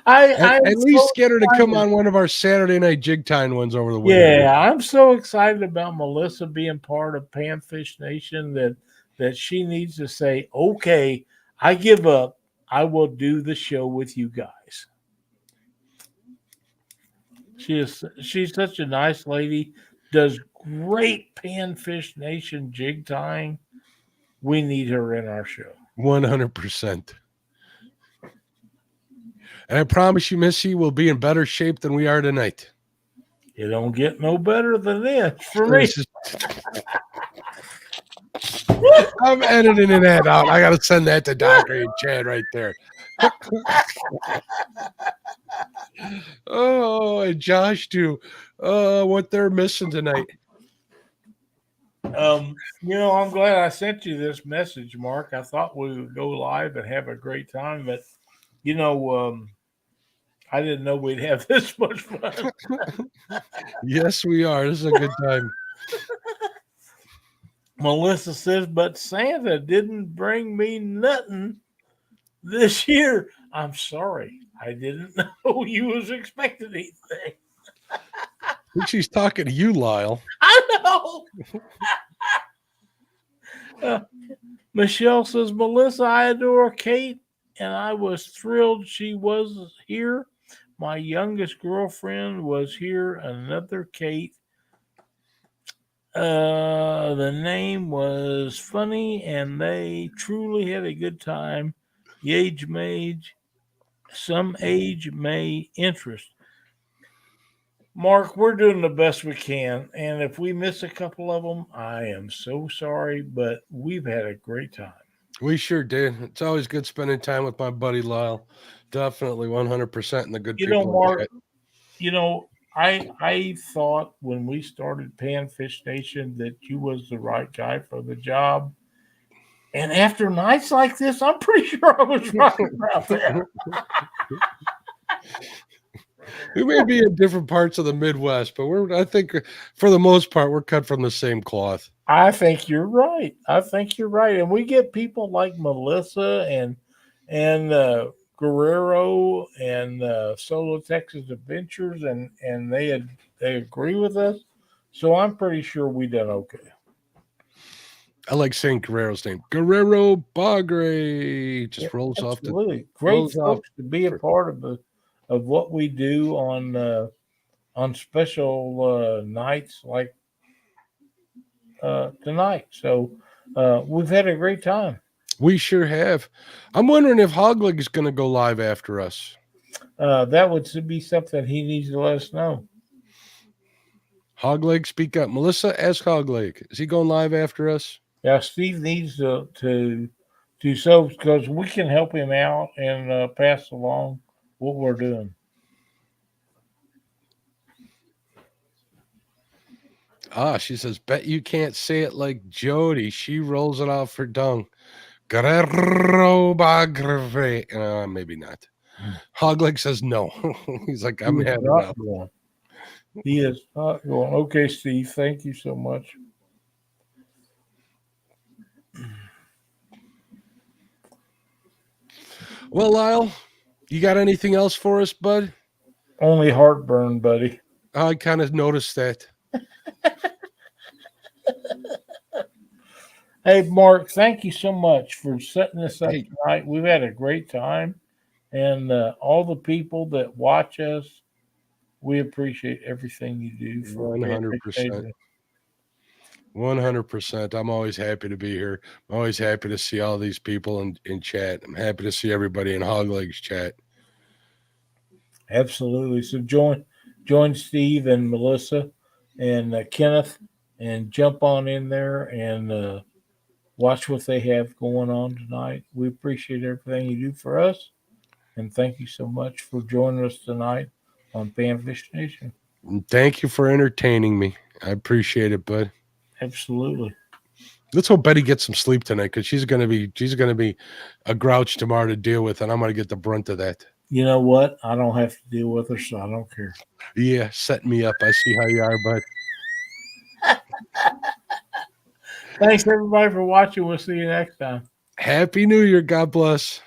At least get her to come on one of our Saturday night jig tying ones over the weekend. Yeah, I'm so excited about Melissa being part of Panfish Nation that she needs to say, okay, I give up. I will do the show with you guys. She's such a nice lady, does great Panfish Nation jig tying. We need her in our show. 100%. And I promise you, Missy, we'll be in better shape than we are tonight. It don't get no better than this for me. I'm editing that out. I got to send that to Doctor and Chad right there. Oh, and Josh too. What they're missing tonight. I'm glad I sent you this message, Mark. I thought we would go live and have a great time, but I didn't know we'd have this much fun. Yes, we are. This is a good time. Melissa says, but Santa didn't bring me nothing this year. I'm sorry. I didn't know you was expecting anything. I think she's talking to you, Lyle. I know. Michelle says, Melissa, I adore Kate, and I was thrilled she was here. My youngest girlfriend was here, another Kate. The name was funny, and they truly had a good time. Some age may interest. Mark, we're doing the best we can, and if we miss a couple of them, I am so sorry, but we've had a great time. We sure did. It's always good spending time with my buddy Lyle. Definitely 100% in the good people. Mark, I thought when we started Panfish Nation that you was the right guy for the job. And after nights like this, I'm pretty sure I was right about that. We may be in different parts of the Midwest, but I think for the most part, we're cut from the same cloth. I think you're right. And we get people like Melissa and Guerrero and Solo Texas Adventures, and they agree with us. So I'm pretty sure we done okay. I like saying Guerrero's name. Guerrero Bagre just rolls off. Absolutely. Great folks to be a part of what we do on special nights like tonight. So we've had a great time. We sure have. I'm wondering if Hogleg is going to go live after us. That would be something he needs to let us know. Hogleg, speak up. Melissa, ask Hogleg. Is he going live after us? Yeah, Steve needs to do so because we can help him out and pass along what we're doing. She says, bet you can't say it like Jody. She rolls it off her tongue. Guerrero Bagre. Maybe not. Hogleg says no. He's like, I'm having enough. He is not going. Okay, Steve, thank you so much. Well, Lyle, you got anything else for us, bud? Only heartburn, buddy. I kind of noticed that. Hey, Mark, thank you so much for setting this up tonight. We've had a great time. And all the people that watch us, we appreciate everything you do. For 100%. 100%. I'm always happy to be here. I'm always happy to see all these people in chat. I'm happy to see everybody in Hogleg's chat. Absolutely. So join Steve and Melissa and Kenneth and jump on in there and watch what they have going on tonight. We appreciate everything you do for us. And thank you so much for joining us tonight on Panfish Nation. Thank you for entertaining me. I appreciate it, bud. Absolutely. Let's hope Betty gets some sleep tonight because she's gonna be a grouch tomorrow to deal with, and I'm gonna get the brunt of that. You know what? I don't have to deal with her, so I don't care. Yeah, set me up. I see how you are, bud. Thanks everybody for watching. We'll see you next time. Happy New Year. God bless.